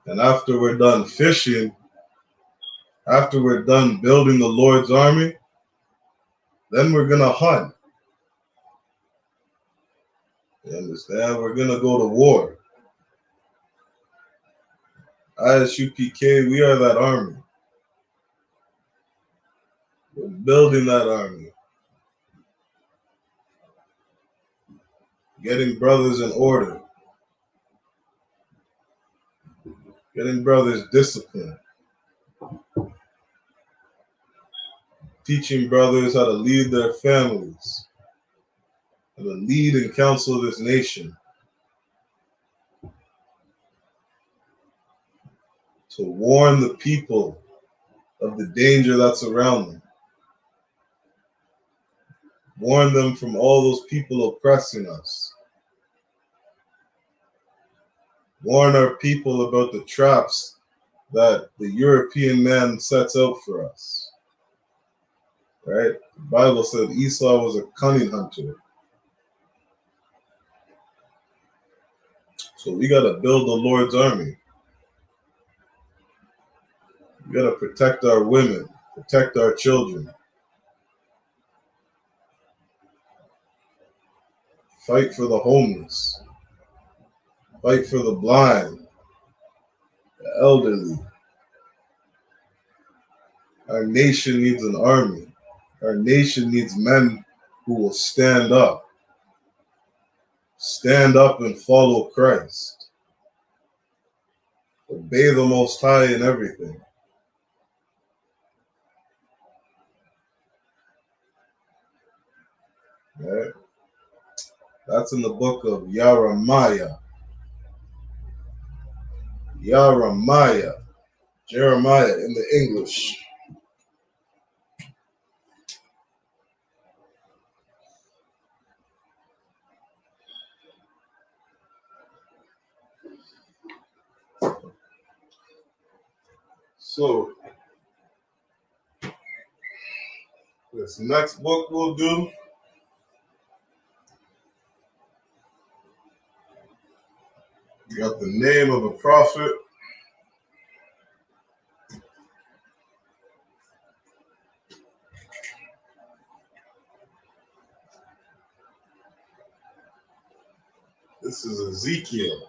And after we're done fishing, after we're done building the Lord's army, then we're going to hunt. You understand? We're going to go to war. I.S.U.P.K, we are that army. We're building that army. Getting brothers in order. Getting brothers disciplined. Teaching brothers how to lead their families. How to lead and counsel this nation. To warn the people of the danger that's around them. Warn them from all those people oppressing us. Warn our people about the traps that the European man sets out for us. Right? The Bible said Esau was a cunning hunter. So we got to build the Lord's army. We got to protect our women, protect our children. Fight for the homeless. Fight for the blind, the elderly. Our nation needs an army. Our nation needs men who will stand up. Stand up and follow Christ. Obey the Most High in everything. Right? That's in the book of Jeremiah. Jeremiah in the English. So, this next book we'll do, you got the name of a prophet. This is Ezekiel.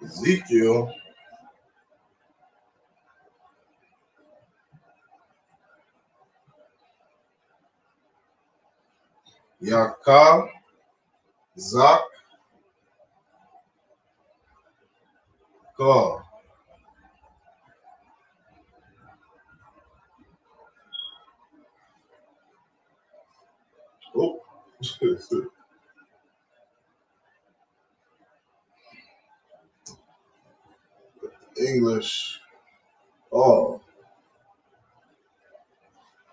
Ezekiel Yaka Zak Ka. Oh, English. Oh,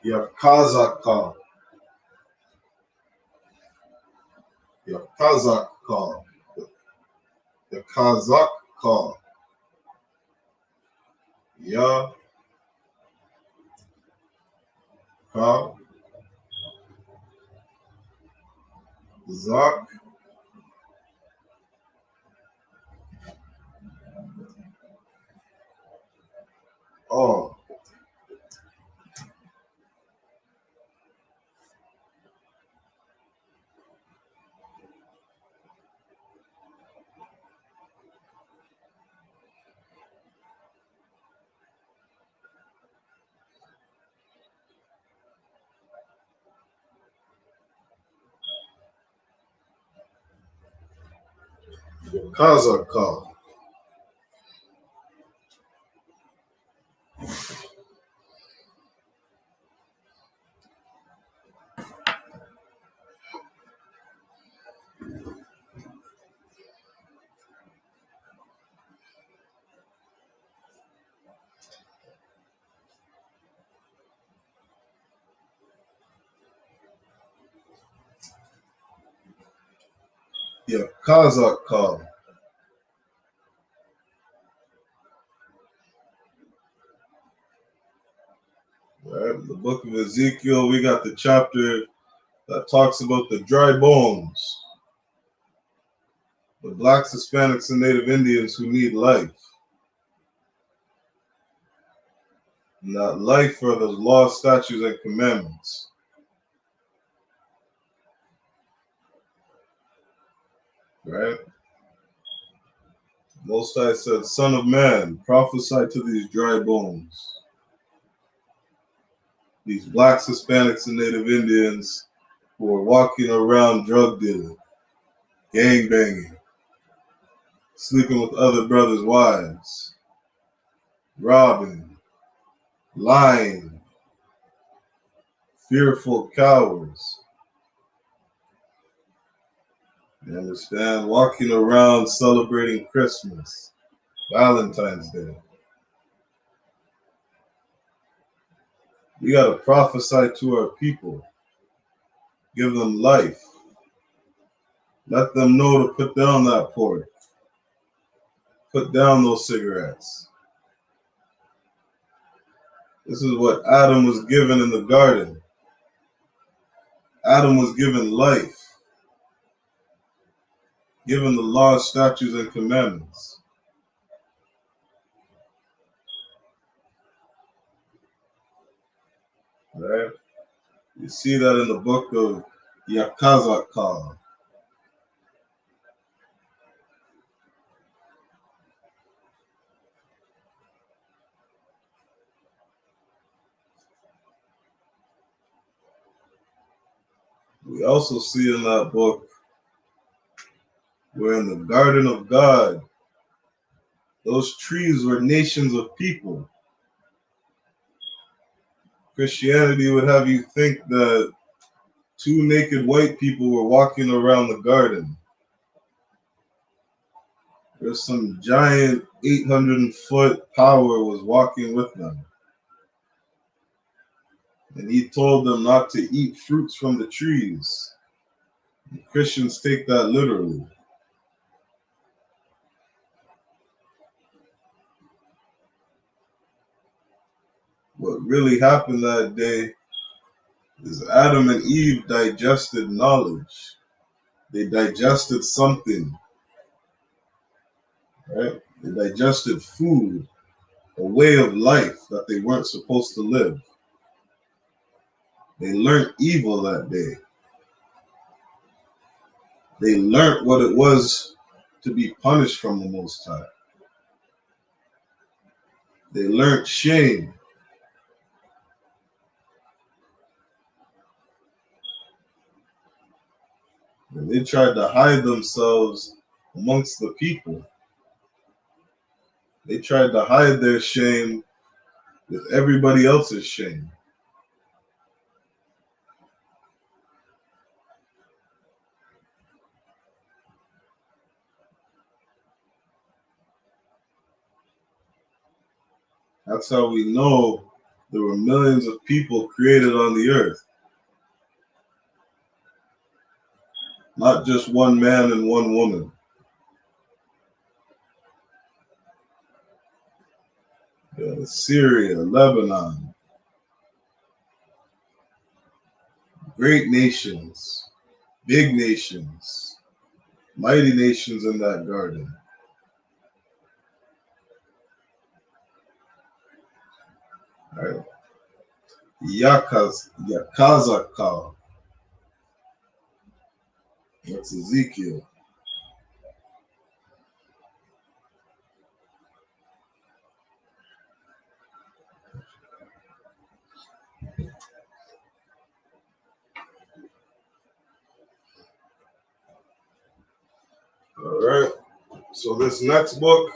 Yakazaka. Yakazaka. Yakazaka. Yaka. Zak. Oh, Kazakh. Yeah, Kazakh. Right? The book of Ezekiel, we got the chapter that talks about the dry bones, the blacks, Hispanics, and Native Indians who need life. And that life are the law, statutes, and commandments. Right? Most High said, Son of man, prophesy to these dry bones. These blacks, Hispanics, and Native Indians who are walking around drug dealing, gang banging, sleeping with other brothers' wives, robbing, lying, fearful cowards. You understand? Walking around celebrating Christmas, Valentine's Day. We got to prophesy to our people, give them life, let them know to put down that pork, put down those cigarettes. This is what Adam was given in the garden. Adam was given life, given the laws, statutes, and commandments. Right? You see that in the book of YAHANNA. We also see in that book where in the garden of God, those trees were nations of people. Christianity would have you think that two naked white people were walking around the garden. There's some giant 800-foot power was walking with them. And he told them not to eat fruits from the trees. And Christians take that literally. What really happened that day is Adam and Eve digested knowledge. They digested something, right? They digested food, a way of life that they weren't supposed to live. They learned evil that day. They learned what it was to be punished from the Most High. They learned shame. And they tried to hide themselves amongst the people. They tried to hide their shame with everybody else's shame. That's how we know there were millions of people created on the earth. Not just one man and one woman. Yeah, Syria, Lebanon, great nations, big nations, mighty nations in that garden. All right. Yakazakal. That's Ezekiel. All right. So this next book,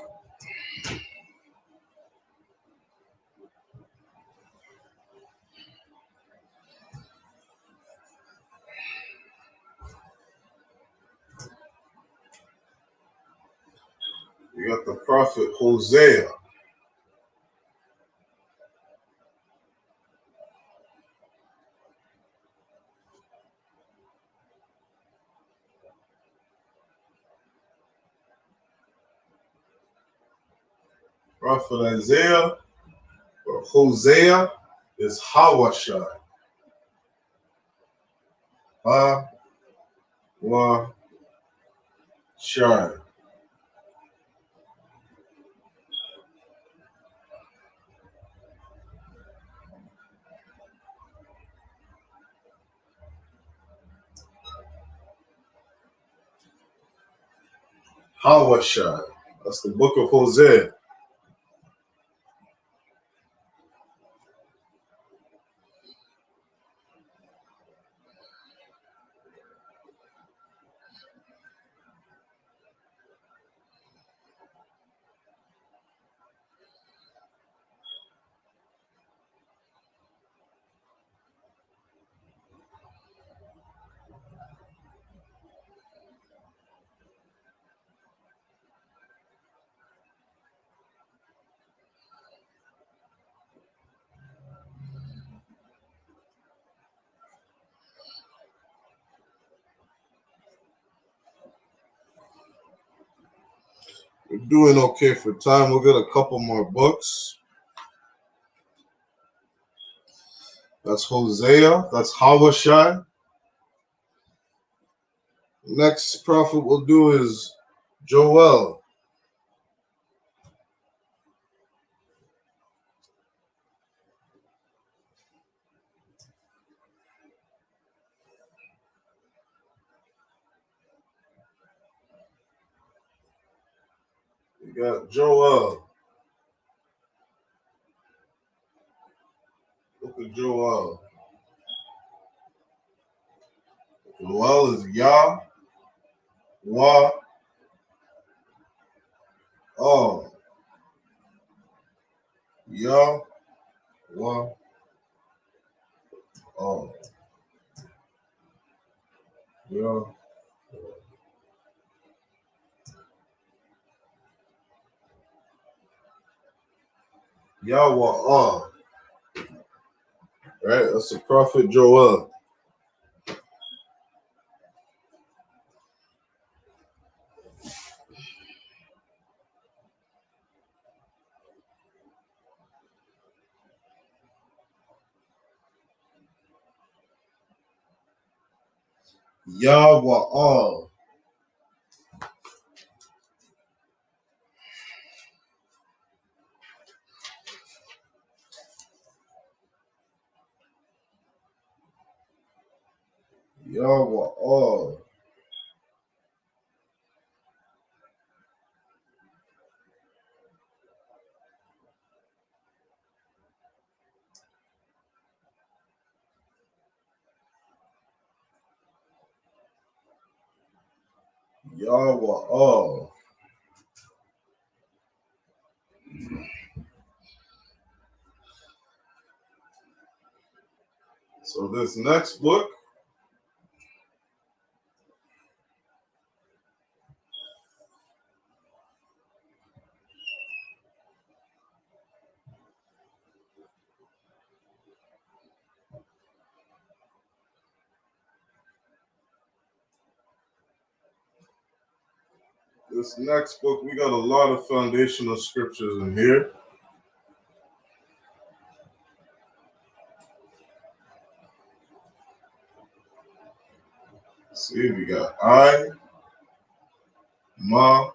you got the prophet Hosea. Prophet Isaiah or Hosea is Hawashai. Ha-wa-shai. Hawashai. That's the book of Hosea. We're doing okay for time. We'll get a couple more books. That's Hosea. That's Hawashai. Next prophet we'll do is Joel. We got Joel. Look at Joel. Joel is Yah, Wa, Oh. Yah, Wa, Oh. Yah. Yahweh. Right? That's the prophet Joel. Yahweh. Yahweh. Yahweh. So this next book, we got a lot of foundational scriptures in here. See, we got I, Ma,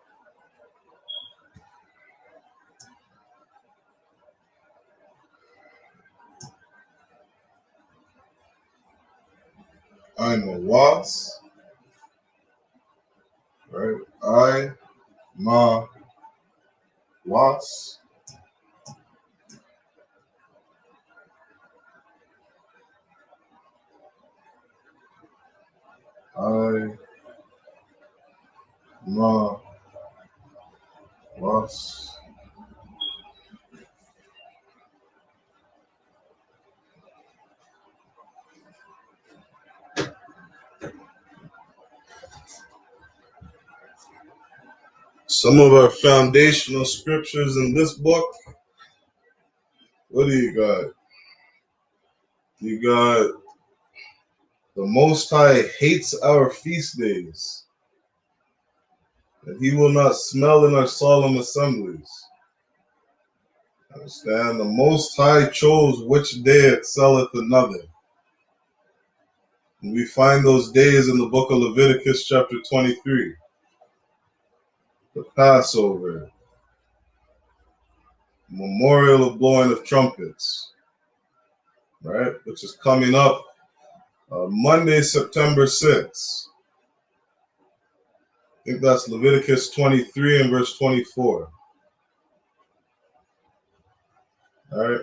I'm a was, right? I, Ma, was, I, Ma, Loss. Some of our foundational scriptures in this book. What do you got? You got the Most High hates our feast days, and he will not smell in our solemn assemblies. Understand? The Most High chose which day excelleth another. And we find those days in the book of Leviticus chapter 23. The Passover, memorial of blowing of trumpets, right? Which is coming up Monday, September 6th. I think that's Leviticus 23 and verse 24. All right.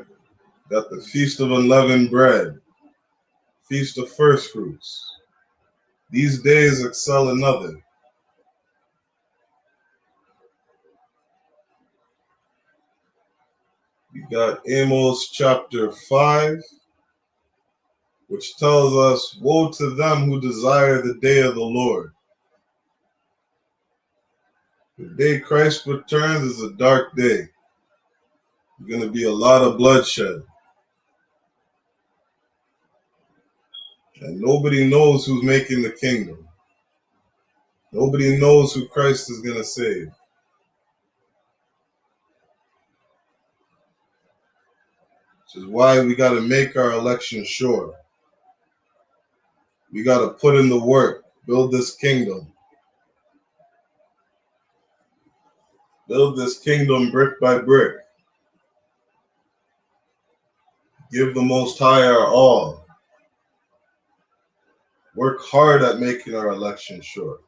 Got the Feast of Unleavened Bread, Feast of First Fruits. These days excel another. You got Amos chapter 5, which tells us, woe to them who desire the day of the Lord. The day Christ returns is a dark day. There's going to be a lot of bloodshed. And nobody knows who's making the kingdom. Nobody knows who Christ is going to save. Which is why we got to make our election sure. We got to put in the work, build this kingdom. Build this kingdom brick by brick. Give the Most High our all. Work hard at making our election sure.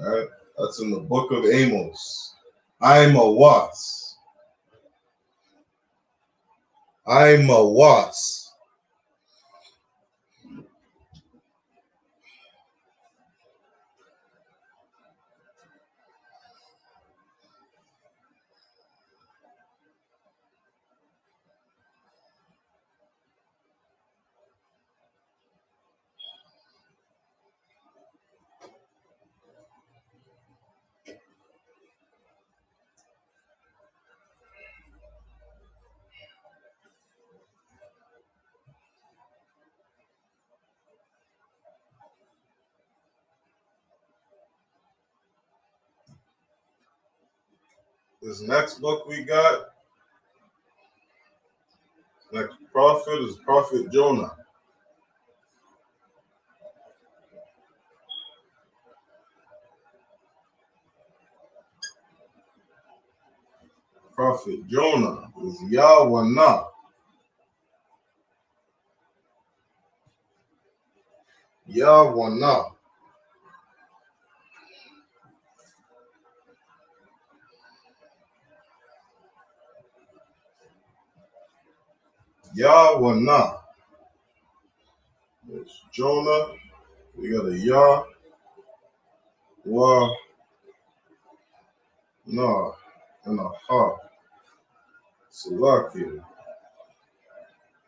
All right? That's in the book of Amos. I'm a was. I'm a was. This next book we got, next prophet is Prophet Jonah. Prophet Jonah is YAHANNA. YAHANNA. YAHANNA. It's Jonah. We got a Yah. Wa. Na. And a Ha. Salakia.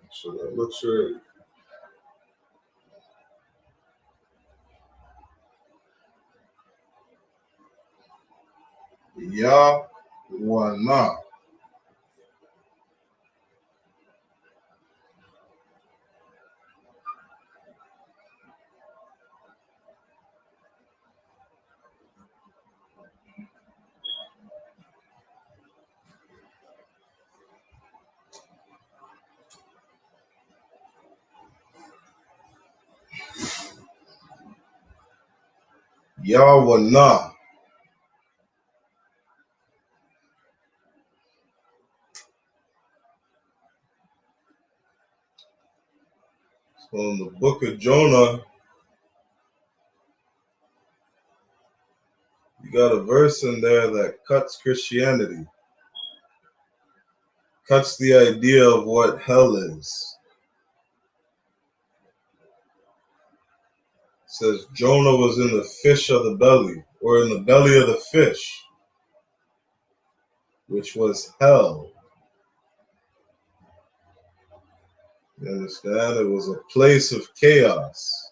So that looks right. YAHANNA. YAHANNA. So in the book of Jonah, you got a verse in there that cuts Christianity, cuts the idea of what hell is. It says Jonah was in the fish of the belly, or in the belly of the fish, which was hell. You understand? It was a place of chaos.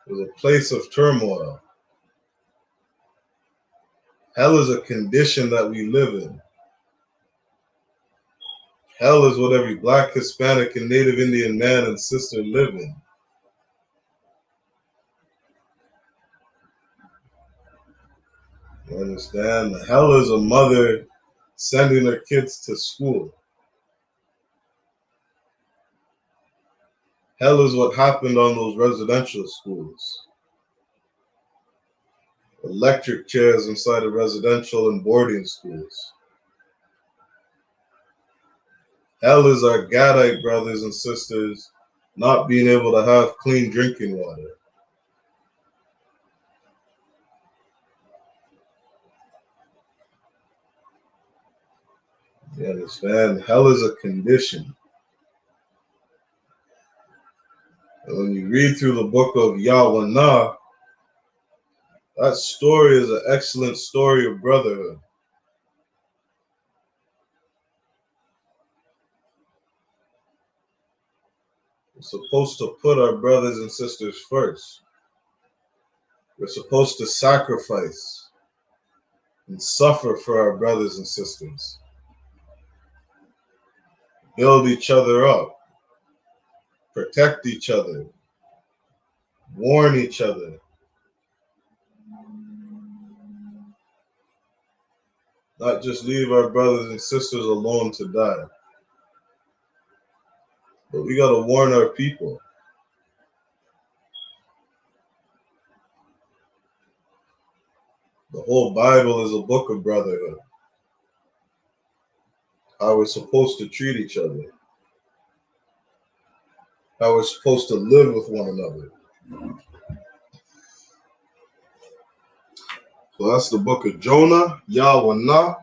It was a place of turmoil. Hell is a condition that we live in. Hell is what every Black, Hispanic, and Native Indian man and sister live in. You understand? Hell is a mother sending her kids to school. Hell is what happened on those residential schools. Electric chairs inside of residential and boarding schools. Hell is our Gadite brothers and sisters not being able to have clean drinking water. You understand? Hell is a condition. And when you read through the book of YAHANNA, that story is an excellent story of brotherhood. We're supposed to put our brothers and sisters first. We're supposed to sacrifice and suffer for our brothers and sisters. Build each other up. Protect each other. Warn each other. Not just leave our brothers and sisters alone to die. But we got to warn our people. The whole Bible is a book of brotherhood. How we're supposed to treat each other. How we're supposed to live with one another. So that's the book of Jonah, YAHANNA.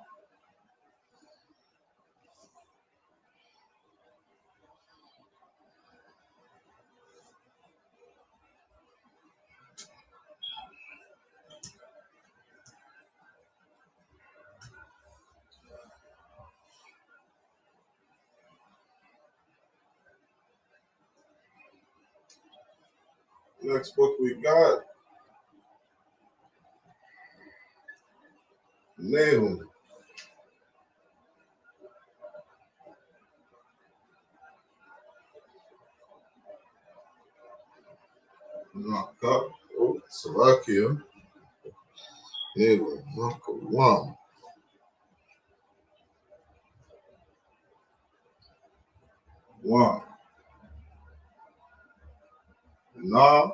Next book we got Nahum. Knock up. Oh, Salakia. Nahum. Knock one. One. Na.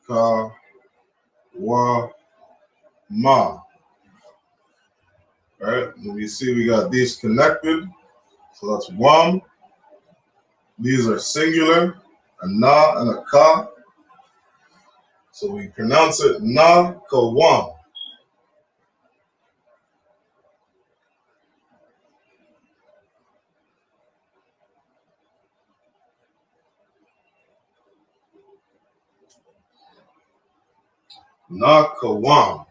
Ka. Wa. Ma. Alright, and we see we got these connected. So that's one. These are singular, a na and a ka. So we pronounce it na ka wam. Na ka wam.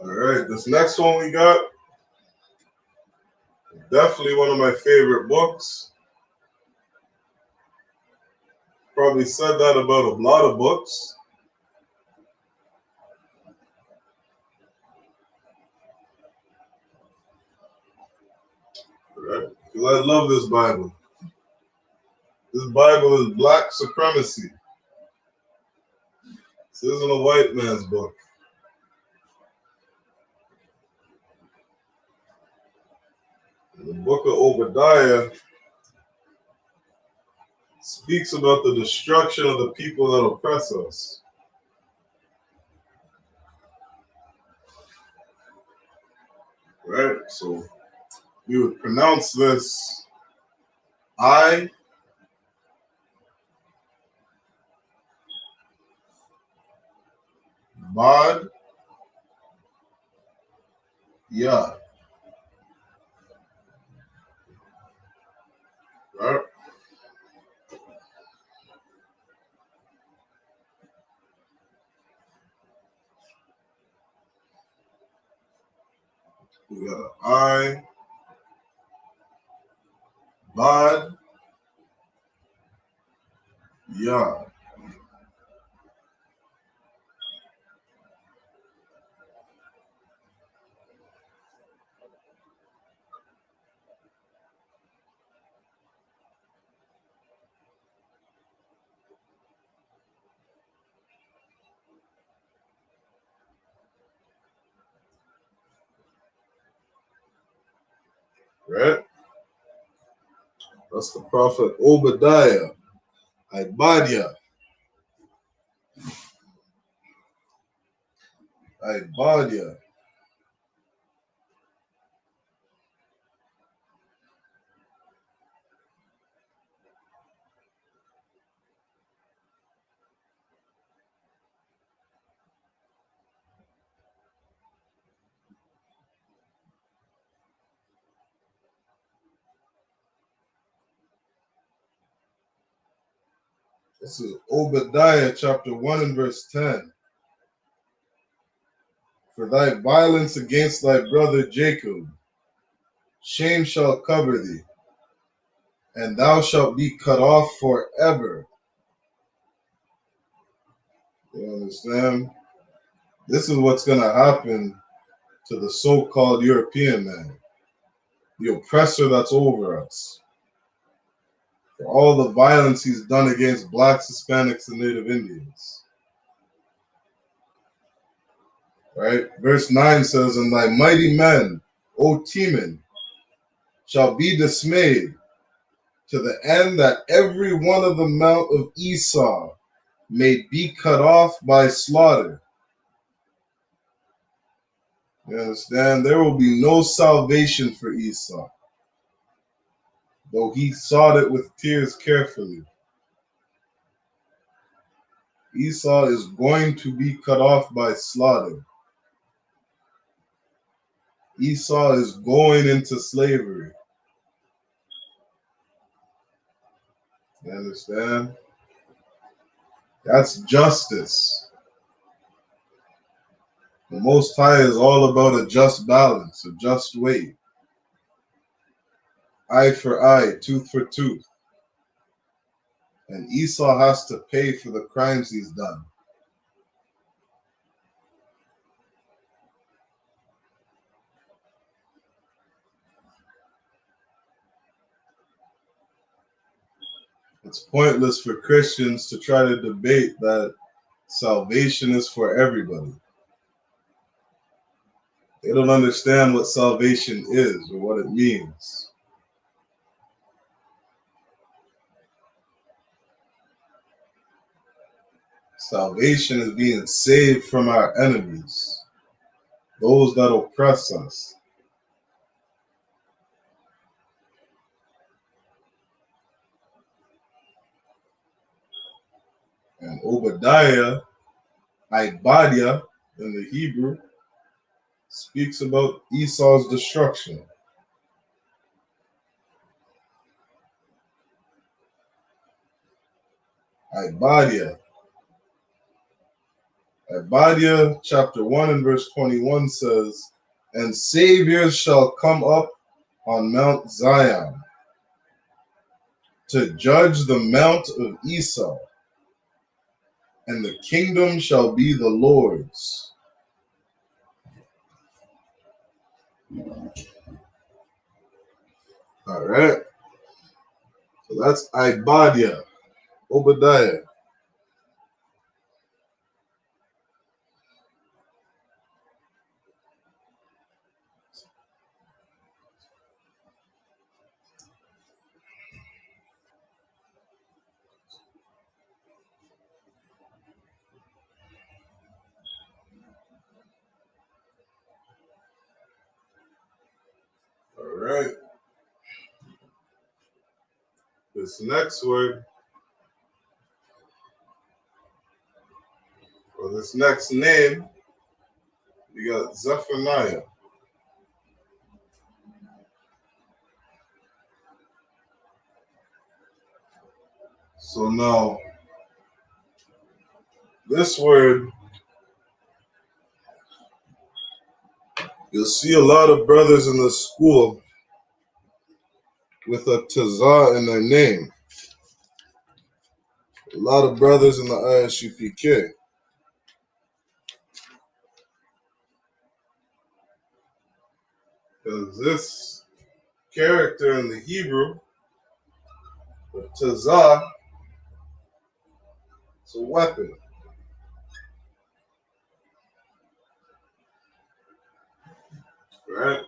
Alright, this next one we got, definitely one of my favorite books. Probably said that about a lot of books. Right? Because I love this Bible. This Bible is black supremacy. This isn't a white man's book. The book of Obadiah speaks about the destruction of the people that oppress us. Right? So we would pronounce this I, Bod, Yah. Right? We got I, Bod, Yah. Right? That's the prophet Obadiah. Ibadiah. Ibadiah. This is Obadiah chapter 1 and verse 10. For thy violence against thy brother Jacob, shame shall cover thee, and thou shalt be cut off forever. You understand? This is what's going to happen to the so-called European man, the oppressor that's over us, for all the violence he's done against blacks, Hispanics, and Native Indians. Right? Verse 9 says, and thy mighty men, O Teman, shall be dismayed, to the end that every one of the mount of Esau may be cut off by slaughter. You understand? There will be no salvation for Esau, though he sought it with tears carefully. Esau is going to be cut off by slaughter. Esau is going into slavery. You understand? That's justice. The Most High is all about a just balance, a just weight. Eye for eye, tooth for tooth. And Esau has to pay for the crimes he's done. It's pointless for Christians to try to debate that salvation is for everybody. They don't understand what salvation is or what it means. Salvation is being saved from our enemies, those that oppress us. And Obadiah, Ibadiah in the Hebrew, speaks about Esau's destruction. Ibadiah. Ibadiah chapter 1 and verse 21 says, and saviors shall come up on Mount Zion to judge the mount of Esau, and the kingdom shall be the Lord's. All right. So that's Ibadiah, Obadiah. All right. This next word, or this next name, you got Zephaniah. So now, this word, you'll see a lot of brothers in the school with a Tazah in their name. A lot of brothers in the I.S.U.P.K. Because this character in the Hebrew, the Tazah, it's a weapon. Right?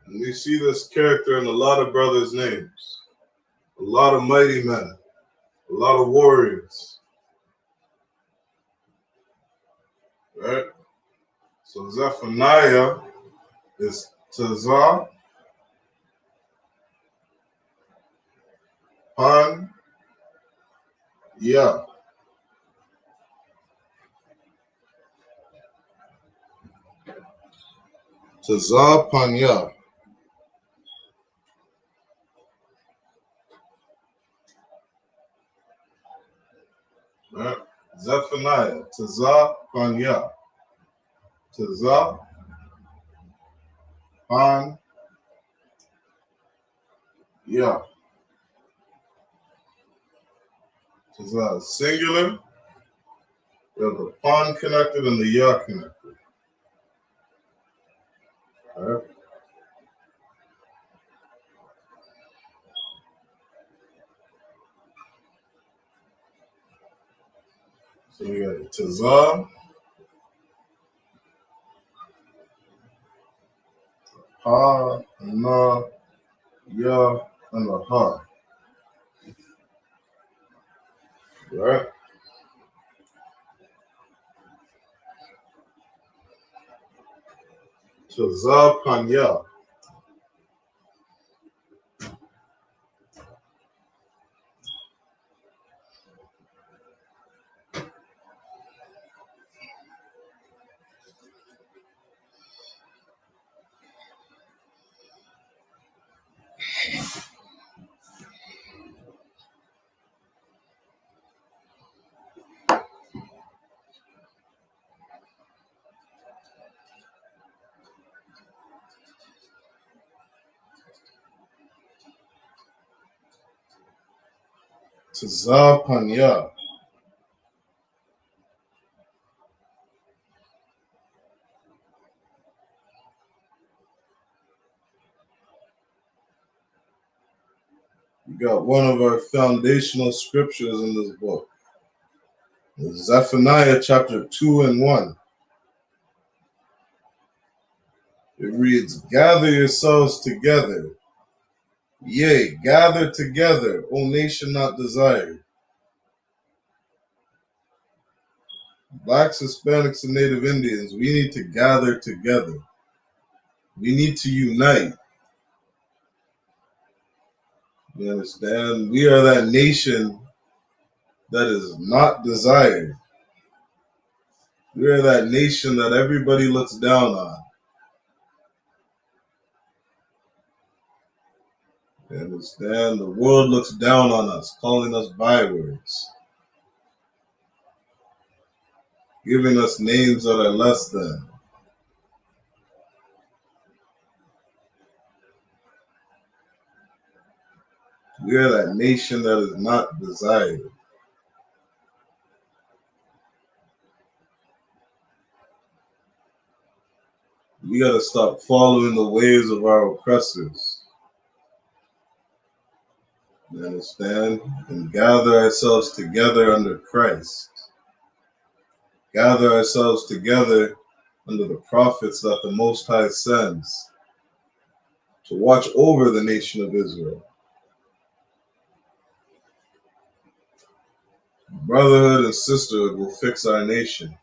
And we see this character in a lot of brothers' names. A lot of mighty men. A lot of warriors. Right? So Zephaniah is Tazah, Pan, Yah. Tazah, Pan, Yah. Right? Zephaniah, Tazah, Pan, Yah. Tazah, Pan, Yah. Tazah is singular. We have the Pan connected and the Yah connected. All right? So we got Tazah, Ha, Na, Yah, and the Ha. Right? Tazah, Pan, Yah. Tazah, Pan, Yah. We got one of our foundational scriptures in this book. Zephaniah chapter 2 and 1. It reads, "Gather yourselves together. Yea, gather together, O nation not desired." Blacks, Hispanics, and Native Indians, we need to gather together. We need to unite. You understand? We are that nation that is not desired. We are that nation that everybody looks down on. You understand? The world looks down on us, calling us bywords, giving us names that are less than. We are that nation that is not desired. We got to stop following the ways of our oppressors. You understand? And gather ourselves together under Christ. Gather ourselves together under the prophets that the Most High sends to watch over the nation of Israel. Brotherhood and sisterhood will fix our nation.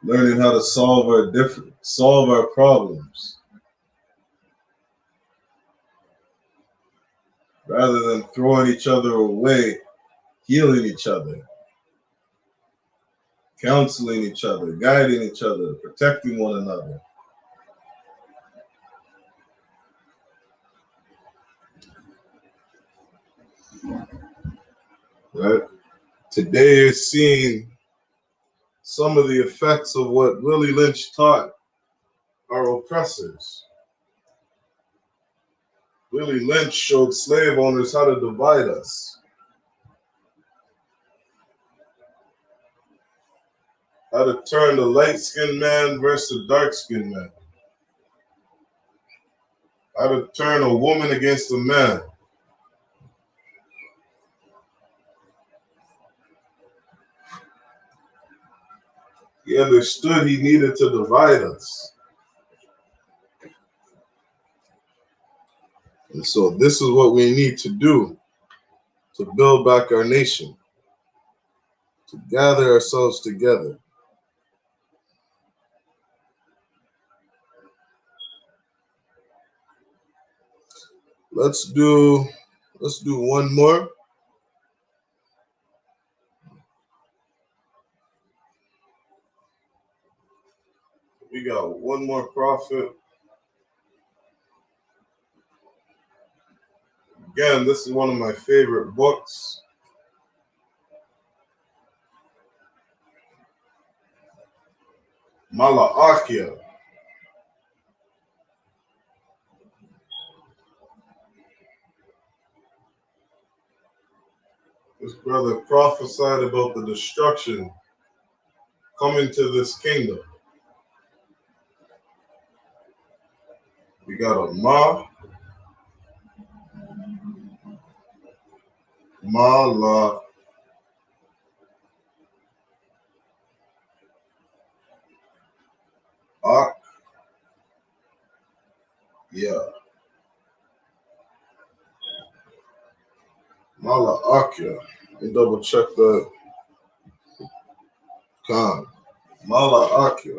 Learning how to solve our problems, rather than throwing each other away, healing each other, counseling each other, guiding each other, protecting one another. Right? Today you're seeing some of the effects of what Willie Lynch taught our oppressors. Willie Lynch showed slave owners how to divide us, how to turn the light-skinned man versus the dark-skinned man, how to turn a woman against a man. He understood he needed to divide us. And so this is what we need to do to build back our nation, to gather ourselves together. Let's do one more. We got one more prophet. Again, this is one of my favorite books. Malachi. This brother prophesied about the destruction coming to this kingdom. We got a Malachi. Malachi. Let me double check that. Malachi.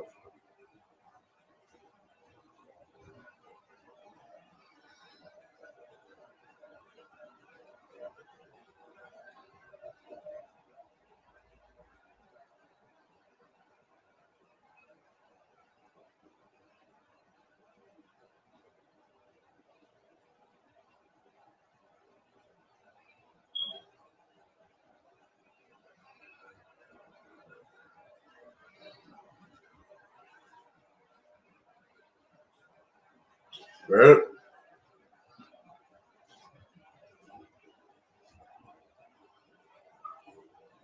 Right?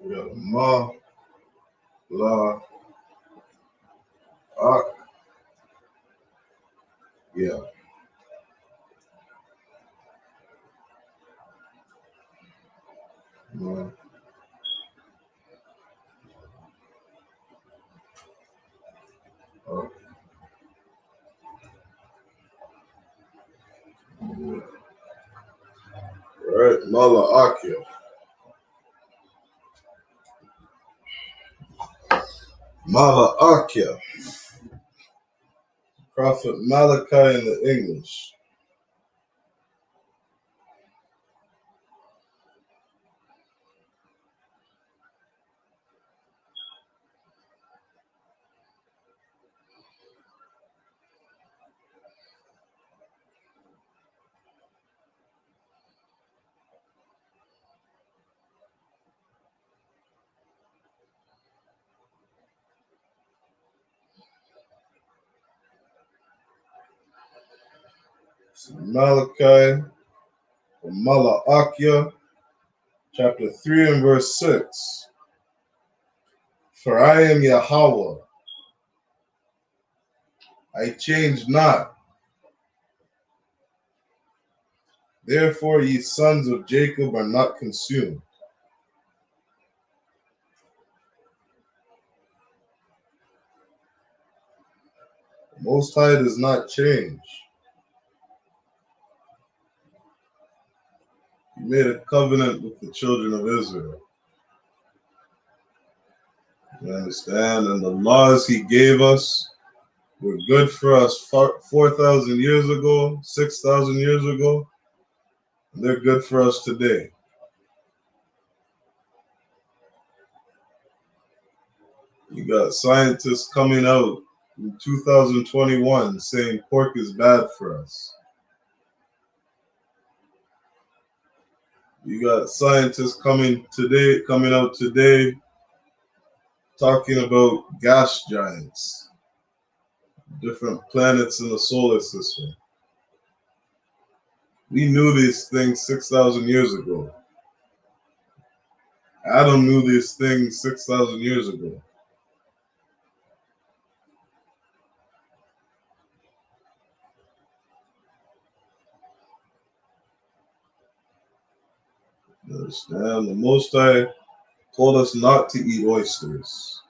We got a Malachi. Yeah. Right, Malachi. Malachi. Prophet Malachi in the English. So Malachi, or Malachi, chapter 3 and verse 6. For I am Yahweh, I change not. Therefore ye sons of Jacob are not consumed. The Most High does not change. He made a covenant with the children of Israel. You understand? And the laws he gave us were good for us 4,000 years ago, 6,000 years ago. And they're good for us today. You got scientists coming out in 2021 saying pork is bad for us. You got scientists coming out today talking about gas giants, different planets in the solar system. We knew these things 6,000 years ago. Adam knew these things 6,000 years ago. You understand? The Most High told us not to eat oysters.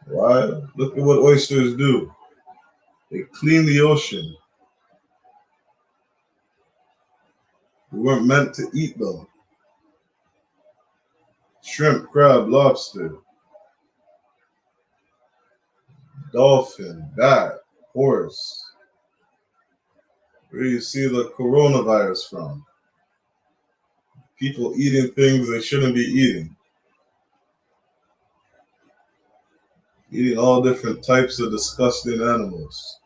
Why? Look at what oysters do. They clean the ocean. We weren't meant to eat them. Shrimp, crab, lobster, dolphin, bat, horse. Where do you see the coronavirus from? People eating things they shouldn't be eating. Eating all different types of disgusting animals.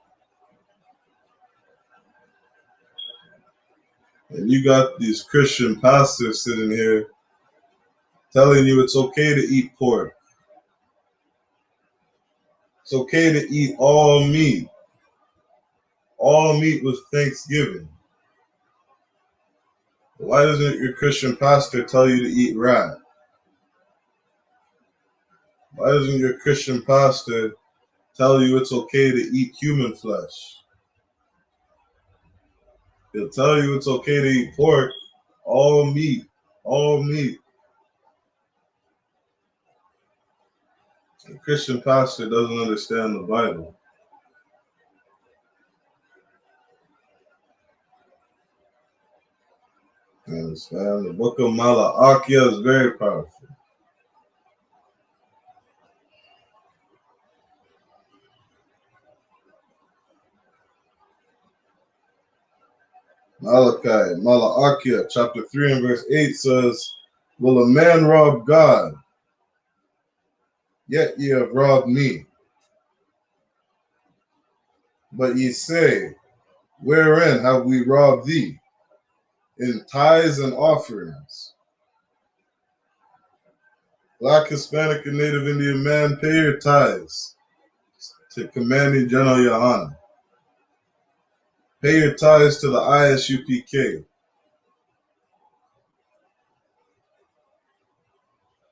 And you got these Christian pastors sitting here telling you it's okay to eat pork. It's okay to eat all meat. All meat was Thanksgiving. Why doesn't your Christian pastor tell you to eat rat? Why doesn't your Christian pastor tell you it's okay to eat human flesh? He'll tell you it's okay to eat pork, all meat, all meat. The Christian pastor doesn't understand the Bible. You understand? The book of Malachi is very powerful. Malachi chapter 3 and verse 8 says, will a man rob God? Yet ye have robbed me. But ye say, wherein have we robbed thee? In tithes and offerings. Black, Hispanic, and Native Indian man, pay your tithes to Commanding General YAHANNA. Pay your tithes to the I.S.U.P.K.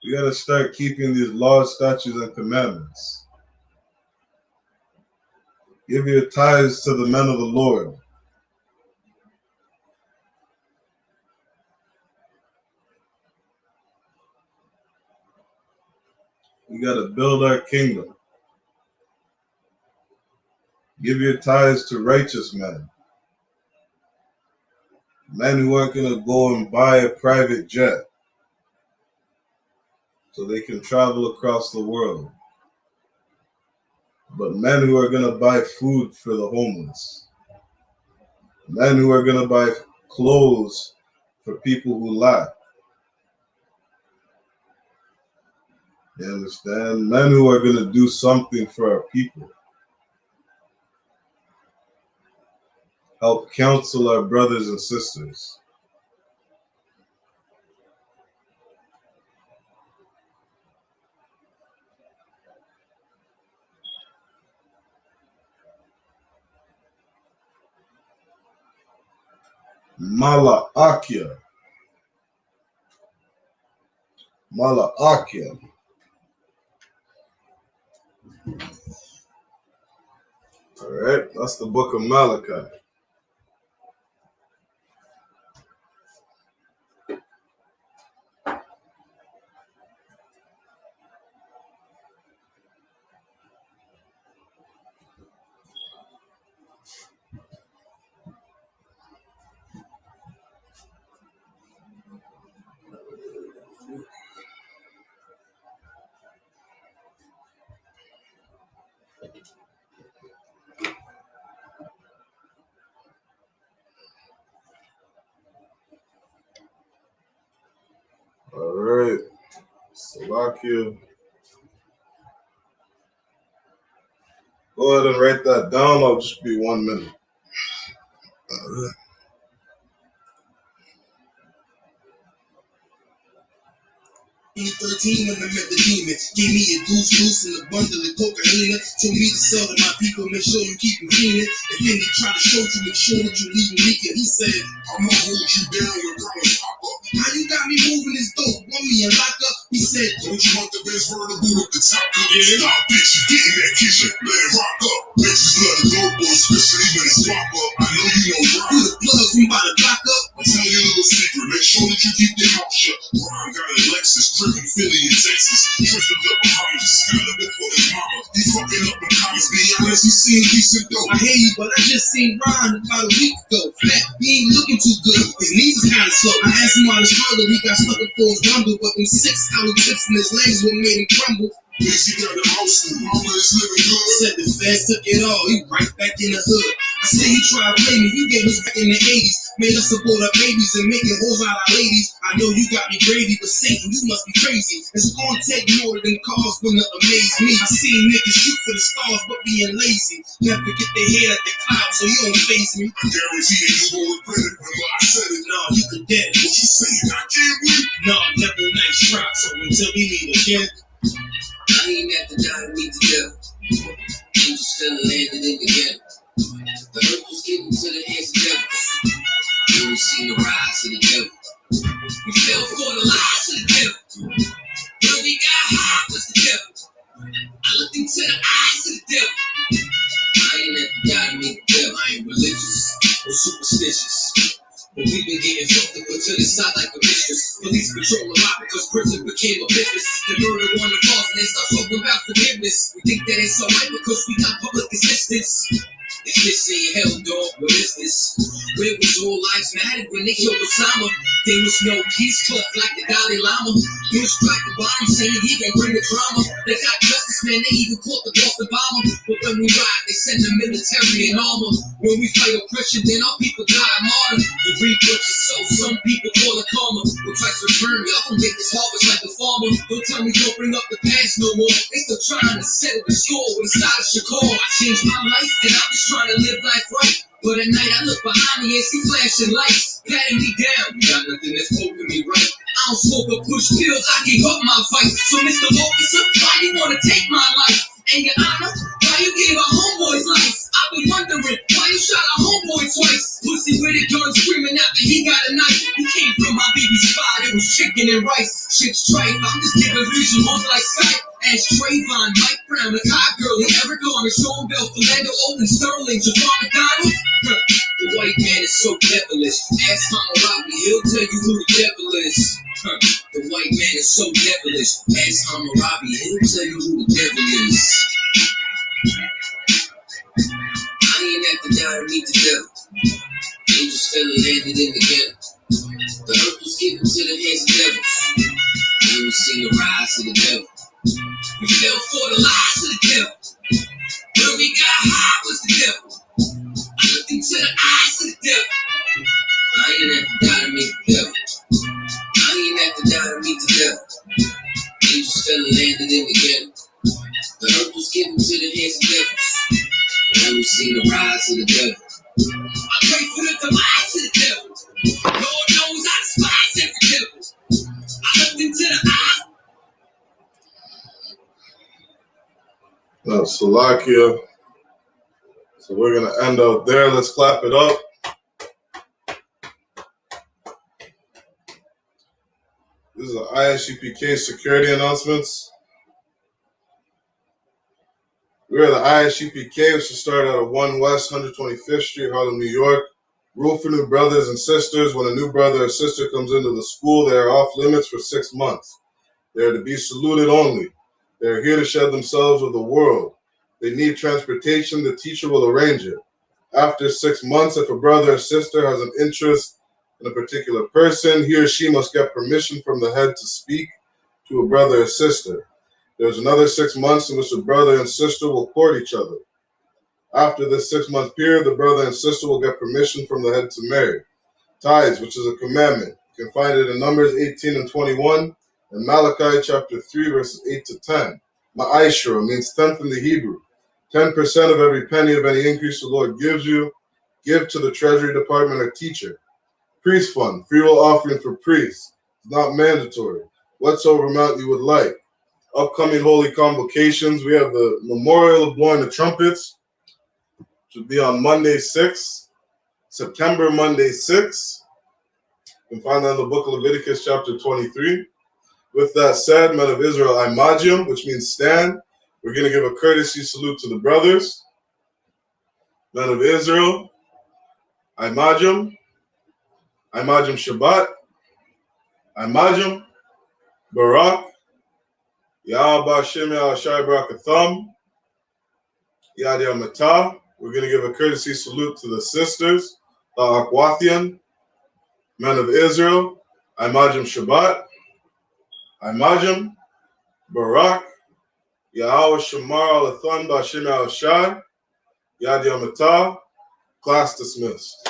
You got to start keeping these laws, statutes, and commandments. Give your tithes to the men of the Lord. We got to build our kingdom. Give your tithes to righteous men. Men who aren't going to go and buy a private jet so they can travel across the world. But men who are going to buy food for the homeless. Men who are going to buy clothes for people who lack. You understand? Men who are going to do something for our people. Help counsel our brothers and sisters. Malachi. All right, that's the book of Malachi. Salakia. Go ahead and write that down. I'll just be 1 minute. 13 when I met the demon, gave me a goose and a bundle of cocaine. Told me to sell to my people, make sure you keep them cleaning. And then he tried to show you, make sure that you leave me leaking. He said, I'ma hold you down when problems pop up. How you got me moving this dope? Want me in lock up? He said, don't you want the best vertical with the top up? Yeah. Stop, bitch, you get in that kitchen, let it rock up. Bitches love the dope boy, especially when it's pop up. I know you know Brian. You the plugs, we about to block up. I'm telling you a little secret, make sure that you keep your mouth shut. Brian got a Lexus, in Philly and Texas, tripping up Bahamas, skying before his mama. He fucking up the comments, be honest, he seen decent dope. I hear you, but I just seen Ron about a week ago. Fat, he ain't looking too good. His knees is kinda slow. I asked him why the struggle, he got stuck up for his bundle, but them 6 hour tips in his legs what made him crumble. Bitch, he got the house and mama is living good. Said the feds took it all, he right back in the hood. I said he tried to play me, he gave us back in the 80s. Made us support our babies and making hoes out of ladies. I know you got me gravy, but Satan, you must be crazy. It's gonna take more than cars when to amaze me. I seen niggas shoot for the stars, but being lazy. Never get their head at the clouds, so you don't face me. I guarantee that you gon' regret it. Remember I said it. Nah, you could dead. What you saying? I can't win. Nah, never nice drop, so until we meet again. I ain't at the die to meet the devil. Angels still landed in the ghetto. The earth was given to the hands of devils. You ain't seen the rise of the devil. We fell for the lies of the devil. When we got high was the devil. I looked into the eyes of the devil. I ain't at the die to meet the devil. I ain't religious or superstitious. But we've been getting fucked up until the side like a mistress. Police patrol a lot because prison became a business. The murder on the false and they start talking about forgiveness. We think that it's alright because we got public assistance. If this ain't hell, dog, what is this? Where was all lives mattered when they killed Osama? There was no peace talk like the Dalai Lama. Bush cracked the bottom saying he gon' bring the drama. They got justice, man, they even caught the Boston bomber. But when we ride, they send the military in armor. When we fight oppression, then our people die martyred. The reapers are so some people call it karma. When Christ return, y'all gon' get this harvest like a farmer. Don't tell me don't bring up the past no more. They still trying to settle the score with a side of Shakur. I changed my life and I'm just trying to live life right. But at night I look behind me and see flashing lights, patting me down. You got nothing that's holding me right. I don't smoke or push pills, I gave up my fight. So Mr. Officer, why you wanna take my life? And your honor, why you gave our homeboys life? I've been wondering why you shot our homeboy twice. Pussy with a gun screaming after he got a knife. He came from my baby's spot, it was chicken and rice. Shit's tripe, I'm just giving visuals like sight. As Trayvon, Mike Brown, the Cop Girl, Eric Garner, Sean Bell, Philando, Olin, Sterling, Javon McDonald. The white man is so devilish. Ask Hammurabi, he'll tell you who the devil is. The white man is so devilish. Ask Hammurabi, he'll tell you who the devil is. I ain't at the die to meet the devil. Angels fell and landed in the ghetto. The earth was given to the hands of devils. You ain't seen the rise of the devil. We fell for the lies of the devil. When we got high was the devil. I looked into the eyes of the devil. I ain't at the die to meet the devil. I ain't at the die to meet the devil. Angels fell and landed in the ghetto. The earth was given to the hands of devils. Now we see the rise of the devil. I pray for the demise of the devil. Lord knows I despise every devil. I looked into the eyes. Now, Salakia. So we're going to end out there. Let's clap it up. This is an I.S.U.P.K security announcements. We're at the I.S.U.P.K, which is started out of 1 West 125th Street, Harlem, New York. Rule for new brothers and sisters. When a new brother or sister comes into the school, they are off limits for 6 months. They are to be saluted only. They are here to shed themselves with the world. They need transportation. The teacher will arrange it. After 6 months, if a brother or sister has an interest in a particular person, he or she must get permission from the head to speak to a brother or sister. There's another 6 months in which the brother and sister will court each other. After this 6 month period, the brother and sister will get permission from the head to marry. Tithes, which is a commandment. You can find it in Numbers 18 and 21, And Malachi chapter 3, verses 8 to 10. Ma'ashra means tenth in the Hebrew. 10% of every penny of any increase the Lord gives you, give to the Treasury Department or teacher. Priest fund, free will offering for priests. It's not mandatory. Whatsoever amount you would like. Upcoming holy convocations, we have the memorial of blowing the trumpets, which will be on Monday 6th, September Monday 6th. You can find that in the book of Leviticus chapter 23. With that said, men of Israel, Imajim, which means stand. We're going to give a courtesy salute to the brothers. Men of Israel, Imajim, Imajim Shabbat, Imajim, Barak, Yahweh Shem Shai Barakatham, Yad Yamatah. We're going to give a courtesy salute to the sisters, the Akwathian, men of Israel, Imajim Shabbat, Imajim, Barak, Yahweh Shamar Alathan Bashim Al Shai, Yad Yamatah. Class dismissed.